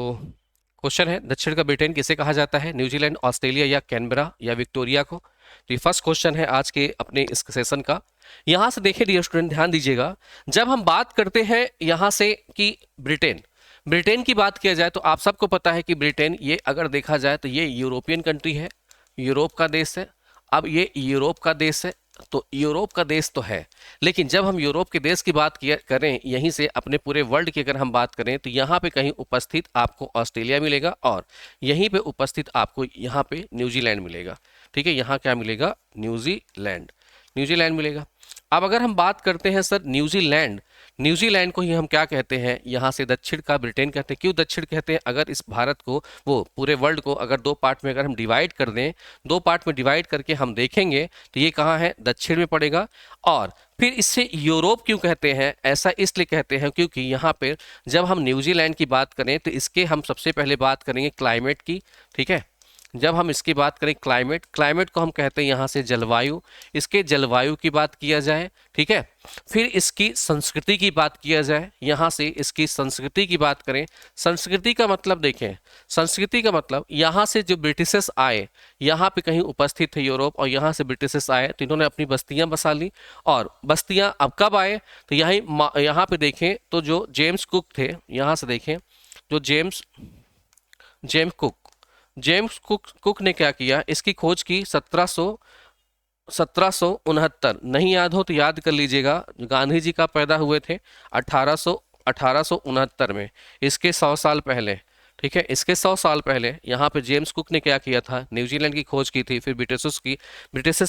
तो क्वेश्चन है, दक्षिण का ब्रिटेन किसे कहा जाता है? न्यूजीलैंड, ऑस्ट्रेलिया या कैनबरा या विक्टोरिया को? तो ये फर्स्ट क्वेश्चन है आज के अपने इस सेशन का। यहां से देखिए डियर स्टूडेंट, ध्यान दीजिएगा, जब हम बात करते हैं यहां से कि ब्रिटेन ब्रिटेन की बात किया जाए तो आप सबको पता है कि ब्रिटेन ये अगर देखा जाए तो ये यूरोपियन कंट्री है, यूरोप का देश है। अब ये यूरोप का देश है तो यूरोप का देश तो है, लेकिन जब हम यूरोप के देश की बात किया करें, यहीं से अपने पूरे वर्ल्ड की अगर हम बात करें तो यहाँ पे कहीं उपस्थित आपको ऑस्ट्रेलिया मिलेगा और यहीं पे उपस्थित आपको यहाँ पे न्यूजीलैंड मिलेगा। ठीक है, यहाँ क्या मिलेगा? न्यूजीलैंड, न्यूजीलैंड मिलेगा। अब अगर हम बात करते हैं सर न्यूजीलैंड, न्यूजीलैंड को ही हम क्या कहते हैं? यहाँ से दक्षिण का ब्रिटेन कहते हैं। क्यों दक्षिण कहते हैं? अगर इस भारत को, वो पूरे वर्ल्ड को अगर दो पार्ट में अगर हम डिवाइड कर दें, दो पार्ट में डिवाइड करके हम देखेंगे तो ये कहाँ है? दक्षिण में पड़ेगा। और फिर इससे यूरोप क्यों कहते हैं? ऐसा इसलिए कहते हैं क्योंकि यहाँ पे जब हम न्यूजीलैंड की बात करें तो इसके हम सबसे पहले बात करेंगे क्लाइमेट की। ठीक है, जब हम इसकी बात करें क्लाइमेट, क्लाइमेट को हम कहते हैं यहाँ से जलवायु, इसके जलवायु की बात किया जाए। ठीक है, फिर इसकी संस्कृति की बात किया जाए, यहाँ से इसकी संस्कृति की बात करें। संस्कृति का मतलब देखें, संस्कृति का मतलब यहाँ से जो ब्रिटिशर्स आए, यहाँ पे कहीं उपस्थित थे यूरोप और यहाँ से ब्रिटिशर्स आए तो इन्होंने अपनी बस्तियाँ बसा ली। और बस्तियाँ अब कब आए? तो यहाँ पे देखें तो जो जेम्स कुक थे, यहाँ से देखें जो जेम्स कुक ने क्या किया? इसकी खोज की 1769। नहीं याद हो तो याद कर लीजिएगा, गांधी जी का पैदा हुए थे 1869 में, इसके 100 साल पहले। ठीक है, इसके 100 साल पहले यहाँ पे जेम्स कुक ने क्या किया था? न्यूजीलैंड की खोज की थी। फिर ब्रिटिशर्स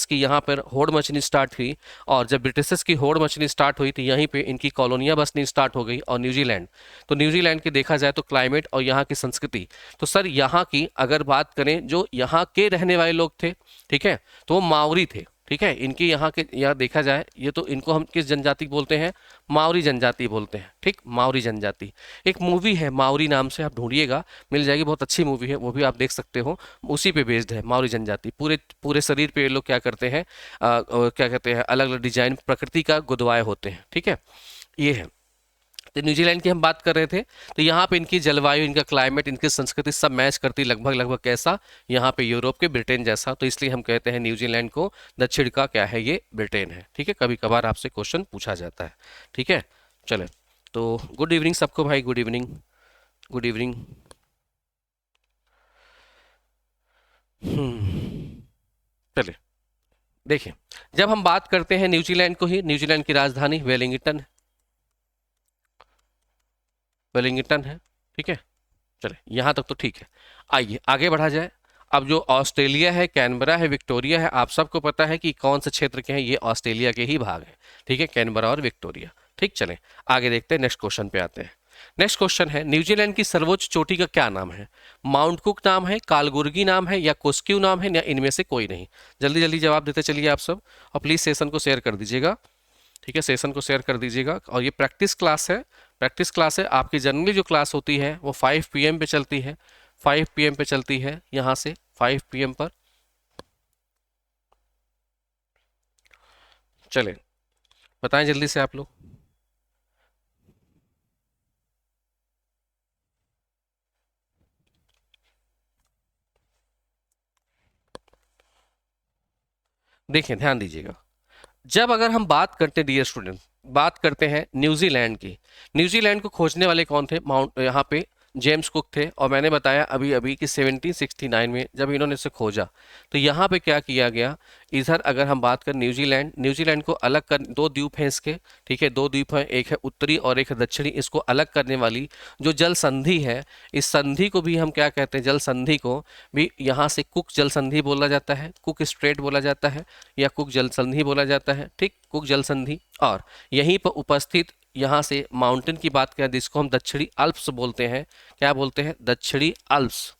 की यहाँ पर होड़ मचनी स्टार्ट हुई और जब ब्रिटिशर्स की होड़ मचनी स्टार्ट हुई तो यहीं पे इनकी कॉलोनियाँ बसनी स्टार्ट हो गई। और न्यूजीलैंड, तो न्यूजीलैंड की देखा जाए तो क्लाइमेट और यहाँ की संस्कृति, तो सर यहाँ की अगर बात करें जो यहाँ के रहने वाले लोग थे, ठीक है, तो वो मावरी थे। ठीक है, इनकी यहाँ के यहाँ देखा जाए ये तो इनको हम किस जनजाति बोलते हैं? मावरी जनजाति बोलते हैं। ठीक, मावरी जनजाति। एक मूवी है मावरी नाम से, आप ढूंढिएगा मिल जाएगी, बहुत अच्छी मूवी है, वो भी आप देख सकते हो। उसी पे बेस्ड है मावरी जनजाति। पूरे पूरे शरीर पे ये लोग क्या करते हैं, क्या कहते हैं, अलग अलग डिजाइन प्रकृति का गुदवाए होते हैं। ठीक है, ये है। तो न्यूजीलैंड की हम बात कर रहे थे, तो यहाँ पे इनकी जलवायु, इनका क्लाइमेट, इनकी संस्कृति सब मैच करती लगभग लगभग कैसा? यहाँ पे यूरोप के ब्रिटेन जैसा। तो इसलिए हम कहते हैं न्यूजीलैंड को दक्षिण का क्या है? ये ब्रिटेन है। ठीक है, कभी कभार आपसे क्वेश्चन पूछा जाता है। ठीक है, चले तो गुड इवनिंग सबको भाई, गुड इवनिंग, गुड इवनिंग। चलिए देखिए, जब हम बात करते हैं न्यूजीलैंड को ही, न्यूजीलैंड की राजधानी वेलिंगटन, वेलिंगटन है। ठीक है, चले यहाँ तक तो ठीक है। आइए आगे बढ़ा जाए। अब जो ऑस्ट्रेलिया है, कैनबरा है, विक्टोरिया है, आप सबको पता है कि कौन से क्षेत्र के हैं? ये ऑस्ट्रेलिया के ही भाग हैं। ठीक है, कैनबरा और विक्टोरिया। ठीक, चलें आगे देखते हैं, नेक्स्ट क्वेश्चन पे आते हैं। नेक्स्ट क्वेश्चन है, न्यूजीलैंड की सर्वोच्च चोटी का क्या नाम है? माउंट कुक नाम है, कालगुर्गी नाम है, या कोस्क्यू नाम है, या इनमें से कोई नहीं? जल्दी जल्दी जवाब देते चलिए आप सब, और प्लीज सेशन को शेयर कर दीजिएगा। ठीक है, सेशन को शेयर कर दीजिएगा। और ये प्रैक्टिस क्लास है, प्रैक्टिस क्लास है। आपकी जनरली जो क्लास होती है वो 5 PM पे चलती है, 5 PM पे चलती है, यहाँ से 5 PM पर। चलें बताएं जल्दी से आप लोग। देखिए ध्यान दीजिएगा, जब अगर हम बात करते हैं डियर स्टूडेंट, बात करते हैं न्यूजीलैंड की, न्यूजीलैंड को खोजने वाले कौन थे? माउंट, यहाँ पे जेम्स कुक थे। और मैंने बताया अभी अभी कि 1769 में जब इन्होंने इसे खोजा तो यहाँ पे क्या किया गया? इधर अगर हम बात करें न्यूजीलैंड, न्यूजीलैंड को अलग कर, दो द्वीप हैं इसके। ठीक है, दो द्वीप हैं, एक है उत्तरी और एक है दक्षिणी। इसको अलग करने वाली जो जल संधि है, इस संधि को भी हम क्या कहते हैं? जल संधि को भी यहाँ से कुक जल संधि बोला जाता है, कुक स्ट्रेट बोला जाता है, या कुक जल संधि बोला जाता है। ठीक, कुक जल संधि। और यहीं पर उपस्थित यहाँ से माउंटेन की बात करें जिसको हम दक्षिणी अल्प्स बोलते हैं। क्या बोलते हैं? दक्षिणी अल्प्स।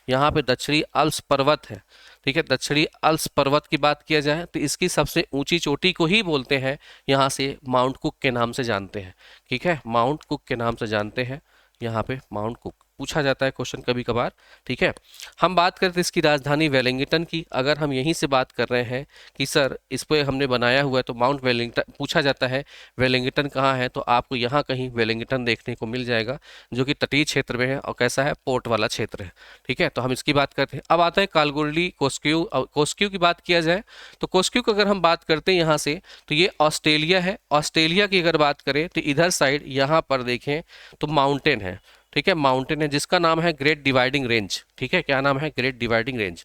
यहाँ पे दक्षिणी अल्प्स पर्वत है। ठीक है, दक्षिणी अल्प्स पर्वत की बात किया जाए तो इसकी सबसे ऊंची चोटी को ही बोलते हैं, यहाँ से माउंट कुक के नाम से जानते हैं। ठीक है, माउंट कुक के नाम से जानते हैं यहाँ पे, माउंट कुक। पूछा जाता है क्वेश्चन कभी कभार। ठीक है, हम बात करते हैं इसकी राजधानी वेलिंगटन की। अगर हम यहीं से बात कर रहे हैं कि सर इस पे हमने बनाया हुआ है तो माउंट वेलिंगटन पूछा जाता है, वेलिंगटन कहाँ है, तो आपको यहाँ कहीं वेलिंगटन देखने को मिल जाएगा, जो कि तटीय क्षेत्र में है और कैसा है, पोर्ट वाला क्षेत्र है। ठीक है, तो हम इसकी बात करते हैं। अब आता है कालगुरली कोस्क्यू। कोस्क्यू की बात किया जाए तो कोस्क्यू की अगर हम बात करते हैं यहाँ से, तो ये ऑस्ट्रेलिया है। ऑस्ट्रेलिया की अगर बात करें तो इधर साइड यहाँ पर देखें तो माउंटेन है। ठीक है, माउंटेन है जिसका नाम है ग्रेट डिवाइडिंग रेंज। ठीक है, क्या नाम है, great dividing range.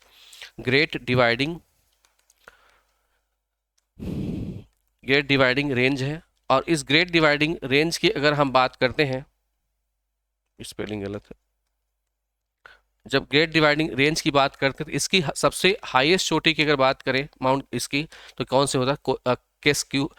Great dividing range है। और इस ग्रेट डिवाइडिंग रेंज की अगर हम बात करते हैं, स्पेलिंग गलत है, जब ग्रेट डिवाइडिंग रेंज की बात करते हैं तो इसकी सबसे हाईएस्ट चोटी की अगर बात करें माउंट इसकी, तो कौन से होता है, केस्क्यू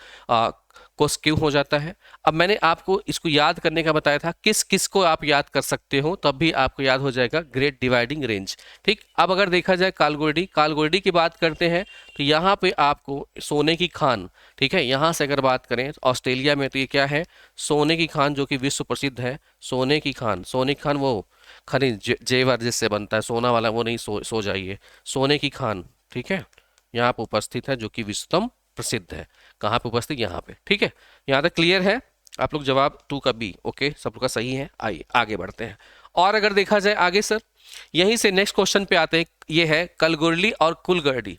कोस्क्यू हो जाता है। अब मैंने आपको इसको याद करने का बताया था, किस किस को आप याद कर सकते हो तब भी आपको याद हो जाएगा ग्रेट डिवाइडिंग रेंज। ठीक, अब अगर देखा जाए कालगोल्डी की बात करते हैं तो यहाँ पे आपको सोने की खान, ठीक है, यहाँ से अगर बात करें तो ऑस्ट्रेलिया में तो ये क्या है, सोने की खान, जो कि विश्व प्रसिद्ध है। सोने की खान वो खनिज जेवर जिससे बनता है सोना वाला, वो नहीं, सो जाइए, सोने की खान। ठीक है, यहाँ पे उपस्थित है, जो कि विश्वतम प्रसिद्ध है। कहाँ पे उपस्थित, यहाँ पे। ठीक है, यहाँ तक क्लियर है आप लोग, जवाब 2 का बी, ओके, सब लोग का सही है। आइए आगे बढ़ते हैं। और अगर देखा जाए आगे सर, यहीं से नेक्स्ट क्वेश्चन पे आते हैं, ये है कलगुरली और कुलगर्डी।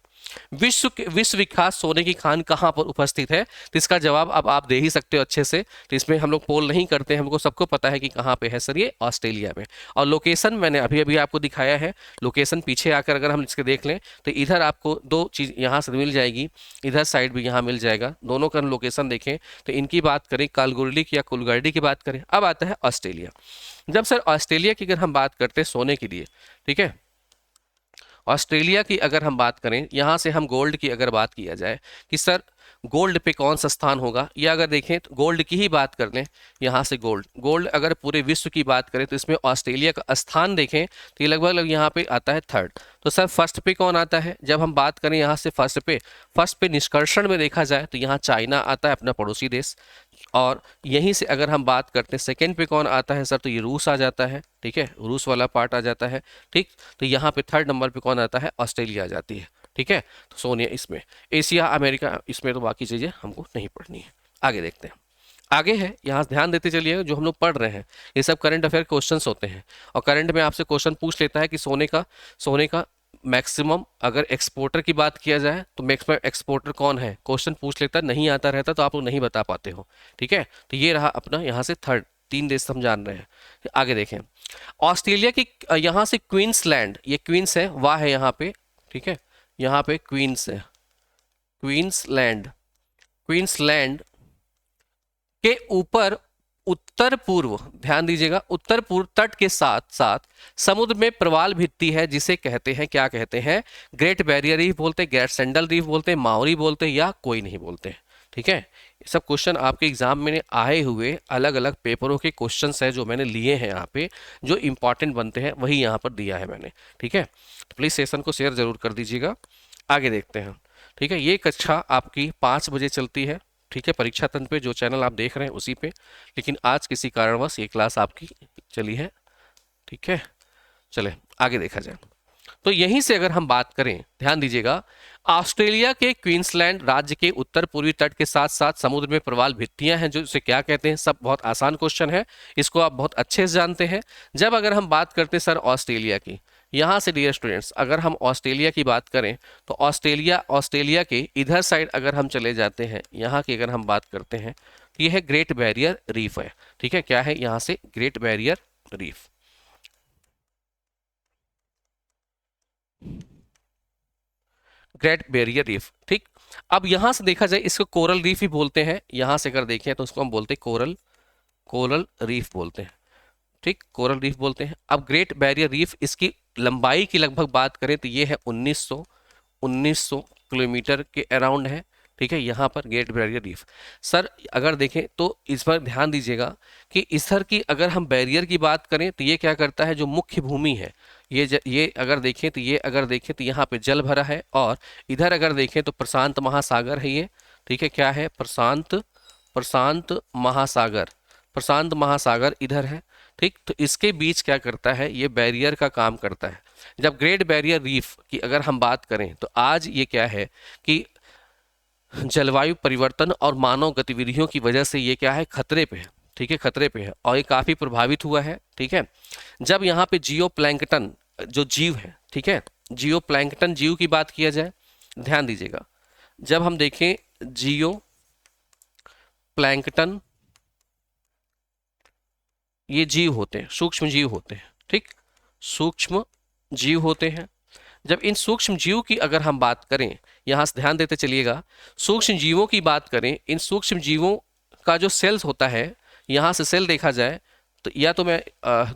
विश्व विख्यात सोने की खान कहाँ पर उपस्थित है, तो इसका जवाब अब आप दे ही सकते हो अच्छे से। तो इसमें हम लोग पोल नहीं करते हैं, हमको सबको पता है कि कहाँ पे है सर, ये ऑस्ट्रेलिया में। और लोकेशन मैंने अभी अभी आपको दिखाया है। लोकेशन पीछे आकर अगर हम इसके देख लें तो इधर आपको दो चीज़ यहाँ से मिल जाएगी, इधर साइड भी यहाँ मिल जाएगा, दोनों का लोकेशन देखें तो इनकी बात करें, कालगुरली की या कुलगर्डी की बात करें। अब आता है ऑस्ट्रेलिया। जब सर ऑस्ट्रेलिया की अगर हम बात करते हैं सोने के लिए, ठीक है, ऑस्ट्रेलिया की अगर हम बात करें, यहाँ से हम गोल्ड की अगर बात किया जाए कि सर गोल्ड पे कौन सा स्थान होगा, या अगर देखें तो गोल्ड की ही बात कर लें, यहाँ से गोल्ड अगर पूरे विश्व की बात करें तो इसमें ऑस्ट्रेलिया का स्थान देखें तो ये लगभग यहाँ पे आता है 3rd। तो सर फर्स्ट पे कौन आता है, जब हम बात करें यहाँ से फर्स्ट पे निष्कर्षण में देखा जाए तो यहाँ चाइना आता है, अपना पड़ोसी देश। और यहीं से अगर हम बात करते हैं सेकेंड पे कौन आता है सर, तो ये रूस आ जाता है। ठीक है, रूस वाला पार्ट आ जाता है। ठीक, तो यहाँ पे 3rd नंबर पे कौन आता है, ऑस्ट्रेलिया आ जाती है। ठीक है, तो सोनिया इसमें, एशिया अमेरिका इसमें, तो बाकी चीज़ें हमको नहीं पढ़नी है। आगे देखते हैं, आगे है, यहाँ ध्यान देते चलिएगा, जो हम लोग पढ़ रहे हैं ये सब करंट अफेयर क्वेश्चंस होते हैं। और करंट में आपसे क्वेश्चन पूछ लेता है कि सोने का मैक्सिमम, अगर एक्सपोर्टर की बात किया जाए तो मैक्सिमम एक्सपोर्टर कौन है, क्वेश्चन पूछ लेता है, नहीं आता रहता तो आप लोग नहीं बता पाते हो। ठीक है, तो ये रहा अपना यहाँ से 3rd, 3 देश हम जान रहे हैं। आगे देखें, ऑस्ट्रेलिया की यहाँ से क्वींसलैंड, ये क्वींस है, वाह है यहाँ पे। ठीक है, यहाँ पे क्वींस है, क्वींसलैंड के ऊपर उत्तर पूर्व, ध्यान दीजिएगा, उत्तर पूर्व तट के साथ साथ समुद्र में प्रवाल भित्ति है, जिसे कहते हैं, क्या कहते हैं, ग्रेट बैरियर रीफ बोलते हैं, ग्रेट सेंडल रीफ बोलते हैं, माओरी बोलते हैं, या कोई नहीं बोलते। ठीक है, ये सब क्वेश्चन आपके एग्जाम में आए हुए अलग अलग पेपरों के क्वेश्चंस हैं, जो मैंने लिए हैं यहाँ पे, जो इंपॉर्टेंट बनते हैं वही यहाँ पर दिया है मैंने। ठीक है, तो प्लीज़ सेशन को शेयर जरूर कर दीजिएगा। आगे देखते हैं। ठीक है, ये कक्षा आपकी 5 बजे चलती है। ठीक है, परीक्षा तंत्र पे जो चैनल आप देख रहे हैं उसी पे, लेकिन आज किसी कारणवश ये क्लास आपकी चली है। ठीक है, चले आगे देखा जाए। तो यहीं से अगर हम बात करें, ध्यान दीजिएगा, ऑस्ट्रेलिया के क्वींसलैंड राज्य के उत्तर पूर्वी तट के साथ साथ समुद्र में प्रवाल भित्तियां हैं, जो इसे क्या कहते हैं, सब बहुत आसान क्वेश्चन है, इसको आप बहुत अच्छे से जानते हैं। जब अगर हम बात करते हैं सर ऑस्ट्रेलिया की, यहाँ से डियर स्टूडेंट्स अगर हम ऑस्ट्रेलिया की बात करें तो ऑस्ट्रेलिया के इधर साइड अगर हम चले जाते हैं, यहाँ की अगर हम बात करते हैं तो यह है ग्रेट बैरियर रीफ है। ठीक है, क्या है, यहाँ से great barrier reef, great barrier reef. ठीक, अब यहां से देखा जाए इसको कोरल रीफ ही बोलते हैं, यहां से अगर देखें तो उसको हम बोलते हैं कोरल रीफ बोलते हैं। ठीक, कोरल रीफ बोलते हैं। अब ग्रेट बैरियर रीफ, इसकी लंबाई की लगभग बात करें तो ये है 1900 किलोमीटर के अराउंड है। ठीक है, यहाँ पर ग्रेट बैरियर रीफ। सर अगर देखें तो इस पर ध्यान दीजिएगा कि इधर की अगर हम बैरियर की बात करें तो ये क्या करता है, जो मुख्य भूमि है, ये अगर देखें तो यहाँ पे जल भरा है, और इधर अगर देखें तो प्रशांत महासागर है ये। ठीक है, क्या है, प्रशांत महासागर इधर है। ठीक, तो इसके बीच क्या करता है, ये बैरियर का काम करता है। जब ग्रेट बैरियर रीफ की अगर हम बात करें तो आज ये क्या है कि जलवायु परिवर्तन और मानव गतिविधियों की वजह से ये क्या है, खतरे पे है। ठीक है, खतरे पे है और ये काफी प्रभावित हुआ है। ठीक है, जब यहाँ पे जियो प्लैंकटन जो जीव है, ठीक है, जियो प्लैंकटन जीव की बात किया जाए, ध्यान दीजिएगा, जब हम देखें जियो प्लैंकटन, ये जीव होते हैं, सूक्ष्म जीव होते हैं। ठीक, सूक्ष्म जीव होते हैं। जब इन सूक्ष्म जीव की अगर हम बात करें, यहां से ध्यान देते चलिएगा, सूक्ष्म जीवों की बात करें, इन सूक्ष्म जीवों का जो सेल्स होता है, यहां से सेल देखा जाए तो, या तो मैं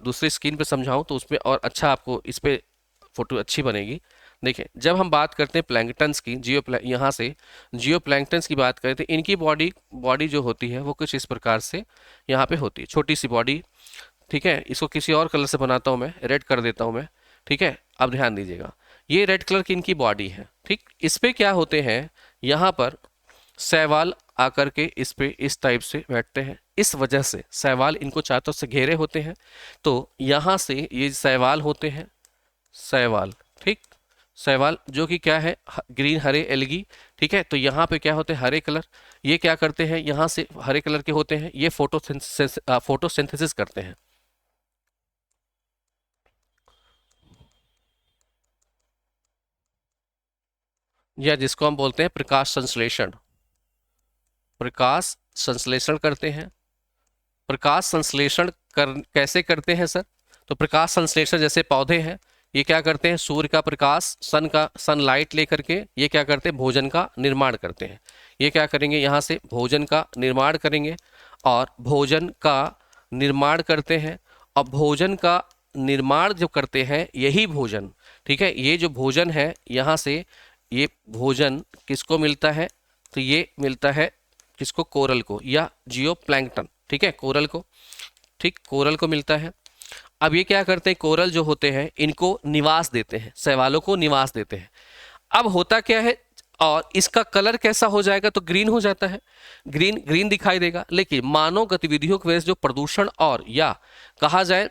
दूसरी स्क्रीन पे समझाऊं तो उसमें और अच्छा आपको इस पे फोटो अच्छी बनेगी। देखिए, जब हम बात करते हैं प्लैंकटन्स की, यहाँ से जियो प्लैंकटन्स की बात करें तो इनकी बॉडी बॉडी जो होती है वो कुछ इस प्रकार से यहाँ पे होती है, छोटी सी बॉडी। ठीक है, इसको किसी और कलर से बनाता हूँ मैं, रेड कर देता हूँ मैं। ठीक है, अब ध्यान दीजिएगा, ये रेड कलर की इनकी बॉडी है। ठीक, इस पे क्या होते हैं, यहाँ पर शैवाल आकर के इस पे इस टाइप से बैठते हैं, इस वजह से शैवाल इनको चारों तरफ से घेरे होते हैं। तो यहाँ से ये शैवाल होते हैं, शैवाल। ठीक, शैवाल जो कि क्या है, ग्रीन हरे एल्गी। ठीक है, तो यहाँ पे क्या होते हैं, हरे कलर, ये क्या करते हैं, यहाँ से हरे कलर के होते हैं, ये फोटोसिंथेसिस करते हैं, या जिसको हम बोलते हैं प्रकाश संश्लेषण। प्रकाश संश्लेषण करते हैं। प्रकाश संश्लेषण कैसे करते हैं सर, तो प्रकाश संश्लेषण जैसे पौधे हैं, ये क्या करते हैं, सूर्य का प्रकाश, सनलाइट लेकर के ये क्या करते हैं, भोजन का निर्माण करते हैं। ये क्या करेंगे, यहाँ से भोजन का निर्माण करेंगे, और भोजन का निर्माण करते हैं, और भोजन का निर्माण जो करते हैं यही भोजन, ठीक है, ये जो भोजन है यहाँ से, ये भोजन किसको मिलता है, तो ये मिलता है किसको, कोरल को या जियो प्लैंकटन। ठीक है, कोरल को, ठीक, कोरल को मिलता है। अब ये क्या करते हैं, कोरल जो होते हैं इनको निवास देते हैं, शैवालों को निवास देते हैं। अब होता क्या है, और इसका कलर कैसा हो जाएगा, तो ग्रीन हो जाता है, ग्रीन ग्रीन दिखाई देगा। लेकिन मानव गतिविधियों की वजह से जो प्रदूषण और या कहा जाए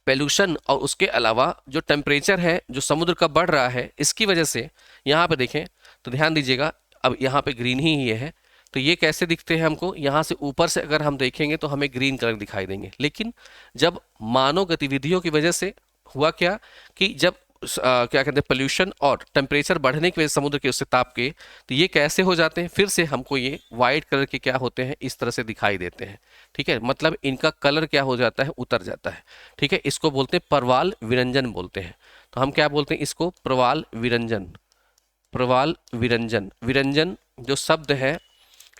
पोल्यूशन, और उसके अलावा जो टेम्परेचर है जो समुद्र का बढ़ रहा है, इसकी वजह से यहाँ पे देखें तो ध्यान दीजिएगा, अब यहाँ पे ग्रीन ही ये है। तो ये कैसे दिखते हैं हमको, यहाँ से ऊपर से अगर हम देखेंगे तो हमें ग्रीन कलर दिखाई देंगे। लेकिन जब मानव गतिविधियों की वजह से हुआ क्या, कि जब क्या कहते हैं, पोल्यूशन और टेम्परेचर बढ़ने की वजह से समुद्र के उससे ताप के, तो ये कैसे हो जाते हैं, फिर से हमको ये वाइट कलर के क्या होते हैं, इस तरह से दिखाई देते हैं। ठीक है, मतलब इनका कलर क्या हो जाता है, उतर जाता है। ठीक है, इसको बोलते हैं प्रवाल विरंजन बोलते हैं। तो हम क्या बोलते हैं इसको, प्रवाल विरंजन। प्रवाल विरंजन, विरंजन जो शब्द है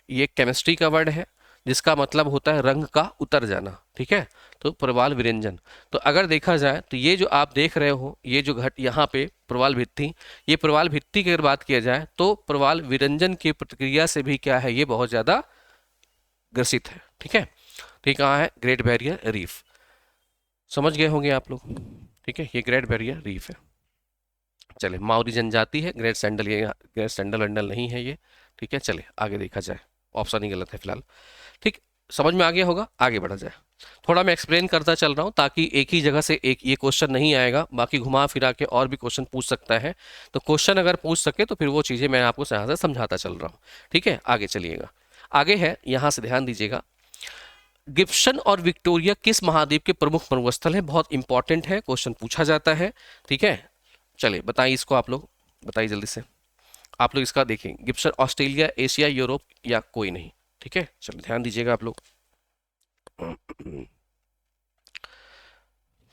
ये केमिस्ट्री का वर्ड है, जिसका मतलब होता है रंग का उतर जाना। ठीक है, तो प्रवाल विरंजन। तो अगर देखा जाए तो ये जो आप देख रहे हो, ये जो घट यहाँ पे प्रवाल भित्ति, ये प्रवाल भित्ति की अगर बात किया जाए तो प्रवाल विरंजन की प्रतिक्रिया से भी क्या है, ये बहुत ज्यादा ग्रसित है। ठीक है, तो ये कहाँ है, ग्रेट बैरियर रीफ, समझ गए होंगे आप लोग। ठीक है, ये ग्रेट बैरियर रीफ है। चले, माउरी जनजाति है, ग्रेट सैंडल, ये ग्रेट सैंडल वैंडल नहीं है ये। ठीक है, चले आगे देखा जाए, ऑप्शन ही गलत है फिलहाल। ठीक, समझ में आ गया होगा, आगे बढ़ा जाए। थोड़ा मैं एक्सप्लेन करता चल रहा हूँ ताकि एक ही जगह से एक ये क्वेश्चन नहीं आएगा, बाकी घुमा फिरा के और भी क्वेश्चन पूछ सकता है। तो क्वेश्चन अगर पूछ सके तो फिर वो चीज़ें मैं आपको यहाँ से समझाता चल रहा हूँ। ठीक है, आगे चलिएगा, आगे है, यहाँ से ध्यान दीजिएगा, गिब्सन और विक्टोरिया किस महाद्वीप के प्रमुख मरुस्थल हैं, बहुत इंपॉर्टेंट है, क्वेश्चन पूछा जाता है। ठीक है, चलिए बताइए इसको, आप लोग बताइए जल्दी से। आप लोग इसका देखें, गिब्सन ऑस्ट्रेलिया, एशिया, यूरोप या कोई नहीं। ठीक है, चलो ध्यान दीजिएगा आप लोग।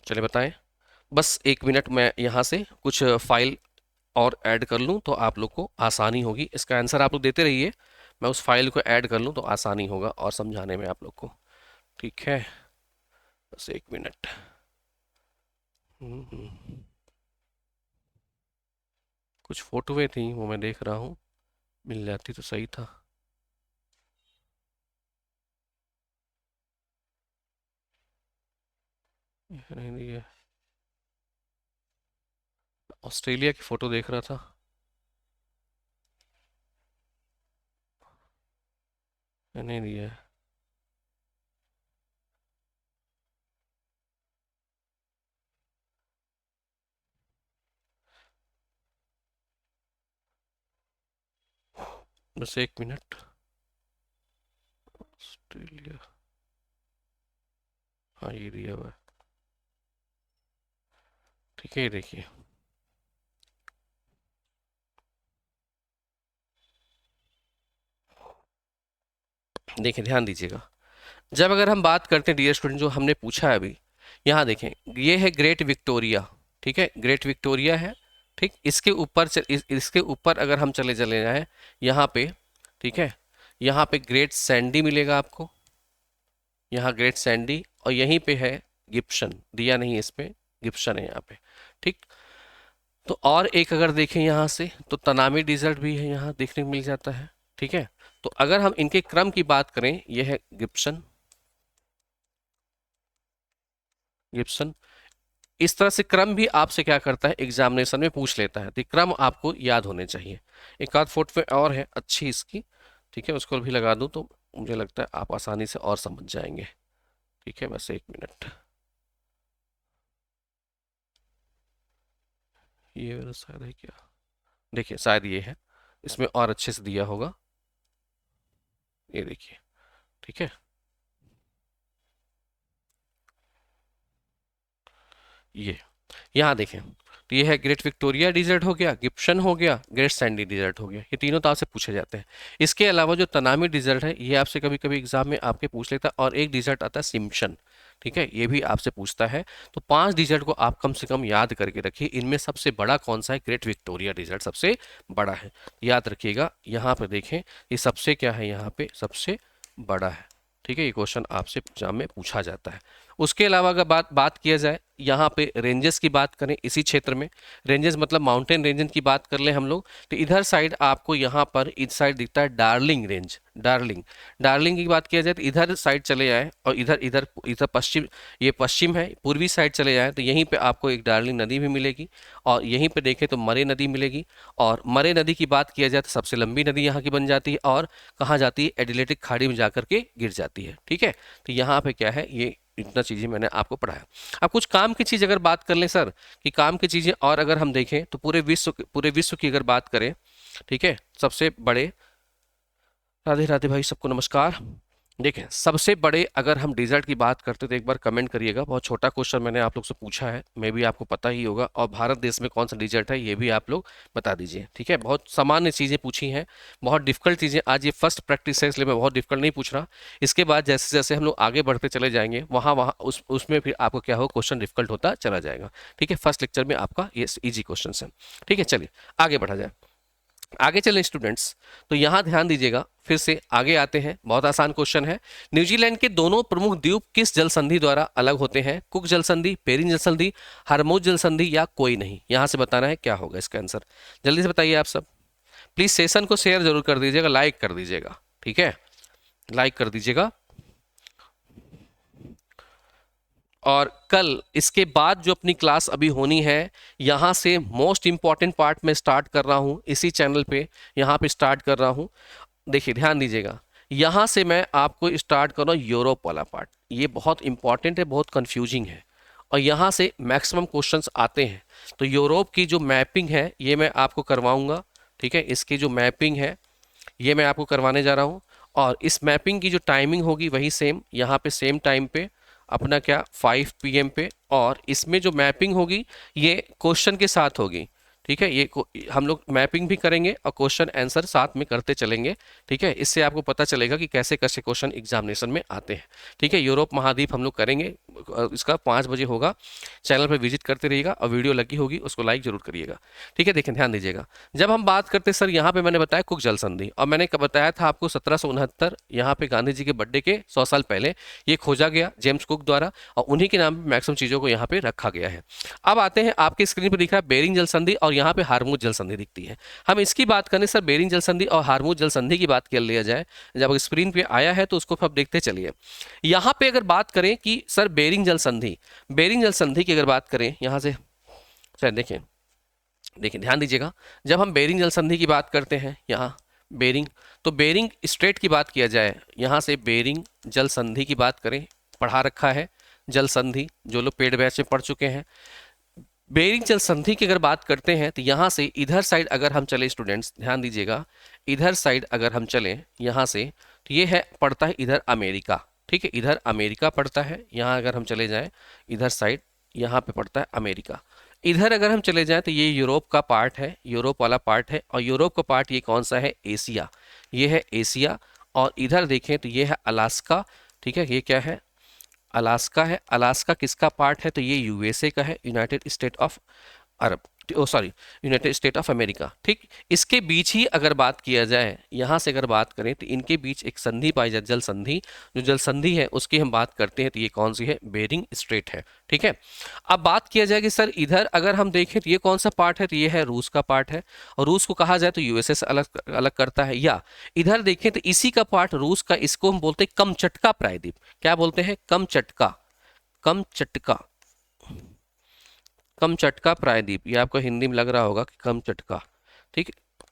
चलिए बताएं, बस एक मिनट मैं यहाँ से कुछ फाइल और ऐड कर लूँ तो आप लोग को आसानी होगी, इसका आंसर आप लोग देते रहिए, मैं उस फाइल को ऐड कर लूँ तो आसानी होगा और समझाने में आप लोग को। ठीक है, बस एक मिनट। कुछ फोटोएं थी वो मैं देख रहा हूँ, मिल जाती तो सही था। नहीं, ये ऑस्ट्रेलिया की फ़ोटो देख रहा था, नहीं दिया है। बस एक मिनट। ऑस्ट्रेलिया, हाँ ये दिया हुआ है, ठीक है ये देखिए। देखिए ध्यान दीजिएगा, जब अगर हम बात करते हैं डियर स्टूडेंट, जो हमने पूछा है अभी, यहाँ देखें ये है ग्रेट विक्टोरिया, ठीक है ग्रेट विक्टोरिया है, ठीक। इसके ऊपर इसके ऊपर अगर हम चले चले जाएं यहाँ पे, ठीक है, यहाँ पे ग्रेट सैंडी मिलेगा आपको, यहाँ ग्रेट सैंडी, और यहीं पे है गिब्सन, दिया नहीं इस पे, गिब्सन है यहाँ पे, ठीक। तो और एक अगर देखें यहाँ से तो तनामी डिजर्ट भी है यहाँ देखने को मिल जाता है, ठीक है। तो अगर हम इनके क्रम की बात करें, ये है गिब्सन, गिब्सन। इस तरह से क्रम भी आपसे क्या करता है, एग्जामिनेशन में पूछ लेता है, तो ये क्रम आपको याद होने चाहिए। एक आध फुट पे और है अच्छी इसकी, ठीक है, उसको भी लगा दूं तो मुझे लगता है आप आसानी से और समझ जाएंगे, ठीक है। बस एक मिनट, ये वाला शायद है क्या, देखिए शायद ये है, इसमें और अच्छे से दिया होगा, ये देखिए, ठीक है। ये यहाँ देखें, तो ये है ग्रेट विक्टोरिया डिजर्ट हो गया, गिब्सन हो गया, ग्रेट सैंडी डिजर्ट हो गया, ये तीनों तो आपसे पूछे जाते हैं। इसके अलावा जो तनामी डिजर्ट है, ये आपसे कभी कभी एग्जाम में आपके पूछ लेता है, और एक डिजर्ट आता है सिम्पसन, ठीक है, ये भी आपसे पूछता है। तो 5 डिजर्ट को आप कम से कम याद करके रखिए, इनमें सबसे बड़ा कौन सा है, ग्रेट विक्टोरिया डिजर्ट सबसे बड़ा है, याद रखिएगा। यहाँ पे देखें, ये सबसे क्या है, यहाँ पे सबसे बड़ा है, ठीक है, ये क्वेश्चन आपसे एग्जाम में पूछा जाता है। उसके अलावा अगर बात बात किया जाए, यहाँ पे रेंजेस की बात करें, इसी क्षेत्र में रेंजेस मतलब माउंटेन रेंज की बात कर ले हम लोग, तो इधर साइड आपको यहाँ पर इस साइड दिखता है डार्लिंग रेंज, डार्लिंग, डार्लिंग की बात किया जाए तो इधर साइड चले जाए, और इधर इधर इधर पश्चिम, ये पश्चिम है, पूर्वी साइड चले जाए तो यहीं पे आपको एक डार्लिंग नदी भी मिलेगी, और यहीं पे देखें तो मरे नदी मिलेगी। और मरे नदी की बात किया जाए तो सबसे लंबी नदी यहाँ की बन जाती है, और कहाँ जाती है, एडिलेटिक खाड़ी में जाकर के गिर जाती है, ठीक है। तो यहाँ पे क्या है, ये इतना चीज़ें मैंने आपको पढ़ाया। अब कुछ काम की चीज़ अगर बात कर लें सर, कि काम की चीज़ें और अगर हम देखें तो पूरे विश्व की अगर बात करें, ठीक है, सबसे बड़े, राधे राधे भाई, सबको नमस्कार। देखें सबसे बड़े अगर हम डिजर्ट की बात करते तो एक बार कमेंट करिएगा, बहुत छोटा क्वेश्चन मैंने आप लोग से पूछा है, मे भी आपको पता ही होगा। और भारत देश में कौन सा डिजर्ट है ये भी आप लोग बता दीजिए, ठीक है। बहुत सामान्य चीज़ें पूछी हैं, बहुत डिफिकल्ट चीज़ें, आज ये फर्स्ट प्रैक्टिस है इसलिए मैं बहुत डिफिकल्ट नहीं पूछ रहा। इसके बाद जैसे जैसे हम लोग आगे बढ़ते चले जाएंगे, वहाँ वहाँ उसमें फिर आपको क्या हो, क्वेश्चन डिफिकल्ट होता चला जाएगा, ठीक है। फर्स्ट लेक्चर में आपका ये ईजी क्वेश्चन है, ठीक है। चलिए आगे बढ़ा जाए, आगे चलें स्टूडेंट्स। तो यहाँ ध्यान दीजिएगा, फिर से आगे आते हैं, बहुत आसान क्वेश्चन है। न्यूजीलैंड के दोनों प्रमुख द्वीप किस जल संधि द्वारा अलग होते हैं, कुक जल संधि, पेरिंग जल संधि, हरमुज जल संधि, या कोई नहीं। यहाँ से बताना है क्या होगा इसका आंसर, जल्दी से बताइए आप सब। प्लीज सेशन को शेयर जरूर कर दीजिएगा, लाइक कर दीजिएगा, ठीक है, लाइक कर दीजिएगा। और कल इसके बाद जो अपनी क्लास अभी होनी है, यहाँ से मोस्ट इंपॉर्टेंट पार्ट मैं स्टार्ट कर रहा हूँ इसी चैनल पे, यहाँ पे स्टार्ट कर रहा हूँ। देखिए ध्यान दीजिएगा, यहाँ से मैं आपको स्टार्ट कर रहा हूँ यूरोप वाला पार्ट, ये बहुत इंपॉर्टेंट है, बहुत कंफ्यूजिंग है, और यहाँ से मैक्सिमम क्वेश्चंस आते हैं। तो यूरोप की जो मैपिंग है ये मैं आपको करवाऊंगा, ठीक है, इसकी जो मैपिंग है ये मैं आपको करवाने जा रहा हूँ। और इस मैपिंग की जो टाइमिंग होगी वही सेम, यहाँ पे सेम टाइम पे अपना क्या 5 PM पे, और इसमें जो मैपिंग होगी ये क्वेश्चन के साथ होगी, ठीक है। हम लोग मैपिंग भी करेंगे और क्वेश्चन आंसर साथ में करते चलेंगे, ठीक है। इससे आपको पता चलेगा कि कैसे कैसे क्वेश्चन एग्जामिनेशन में आते हैं, ठीक है। यूरोप महाद्वीप हम लोग करेंगे, इसका 5 बजे होगा, चैनल पर विजिट करते रहिएगा, और वीडियो लगी होगी उसको लाइक जरूर करिएगा, ठीक है। देखें ध्यान दीजिएगा, जब हम बात करते सर, यहाँ पे मैंने बताया कुक जल संधि, और मैंने बताया था आपको 1769 यहाँ पे गांधी जी के बर्थडे के 100 साल पहले ये खोजा गया जेम्स कुक द्वारा, और उन्हीं के नाम पे मैक्सिमम चीज़ों को यहाँ पे रखा गया है। अब आते हैं, आपके स्क्रीन पर दिख रहा है बेरिंग जल संधि, और यहाँ पे हारमुज जल संधि दिखती है। हम इसकी बात करें सर, बेरिंग जल संधि और हारमुज जल संधि की बात कर लिया जाए, जब स्क्रीन पे आया है तो उसको अब देखते चलिए। यहाँ पे अगर बात करें कि सर बेरिंग जल संधि, बेरिंग जल संधि की अगर बात करें यहाँ से, सर देखें देखिए ध्यान दीजिएगा, जब हम बेरिंग जल संधि की बात करते हैं, यहाँ बेरिंग, तो बेरिंग स्ट्रेट की बात किया जाए, यहाँ से बेरिंग जल संधि की बात करें, पढ़ा रखा है जल संधि, जो लोग पेड बैच में पढ़ चुके हैं। बेरिंग जल संधि की अगर बात करते हैं तो यहाँ से इधर साइड अगर हम चले स्टूडेंट्स, ध्यान दीजिएगा, इधर साइड अगर हम चलें यहाँ से, तो ये है पड़ता है इधर अमेरिका, ठीक है, इधर अमेरिका पड़ता है। यहाँ अगर हम चले जाएं इधर साइड, यहाँ पे पड़ता है अमेरिका। इधर अगर हम चले जाएं तो ये यूरोप का पार्ट है, यूरोप वाला पार्ट है, और यूरोप का पार्ट ये कौन सा है, एशिया, ये है एशिया। और इधर देखें तो ये है अलास्का, ठीक है, ये क्या है, अलास्का है। अलास्का किसका पार्ट है, तो ये यूएसए का है, united state of Arab, oh sorry, united state of America, ठीक। इसके बीच ही अगर बात किया जाए, यहाँ से अगर बात करें तो इनके बीच एक संधि पाई जाती, जल संधि। जो जल संधि है उसकी हम बात करते हैं तो ये कौन सी है, बेरिंग स्ट्रेट है, ठीक है। अब बात किया जाए कि सर इधर अगर हम देखें तो ये कौन सा पार्ट है, तो ये है रूस का पार्ट है, और रूस को कहा जाए तो यूएसए से अलग अलग करता है। या इधर देखें तो इसी का पार्ट रूस का, इसको हम बोलते हैं कमचटका प्रायद्वीप। क्या बोलते हैं, कमचटका, कमचटका, कमचटका प्रायद्वीप, ये आपको हिंदी में लग रहा होगा कि कमचटका, ठीक है।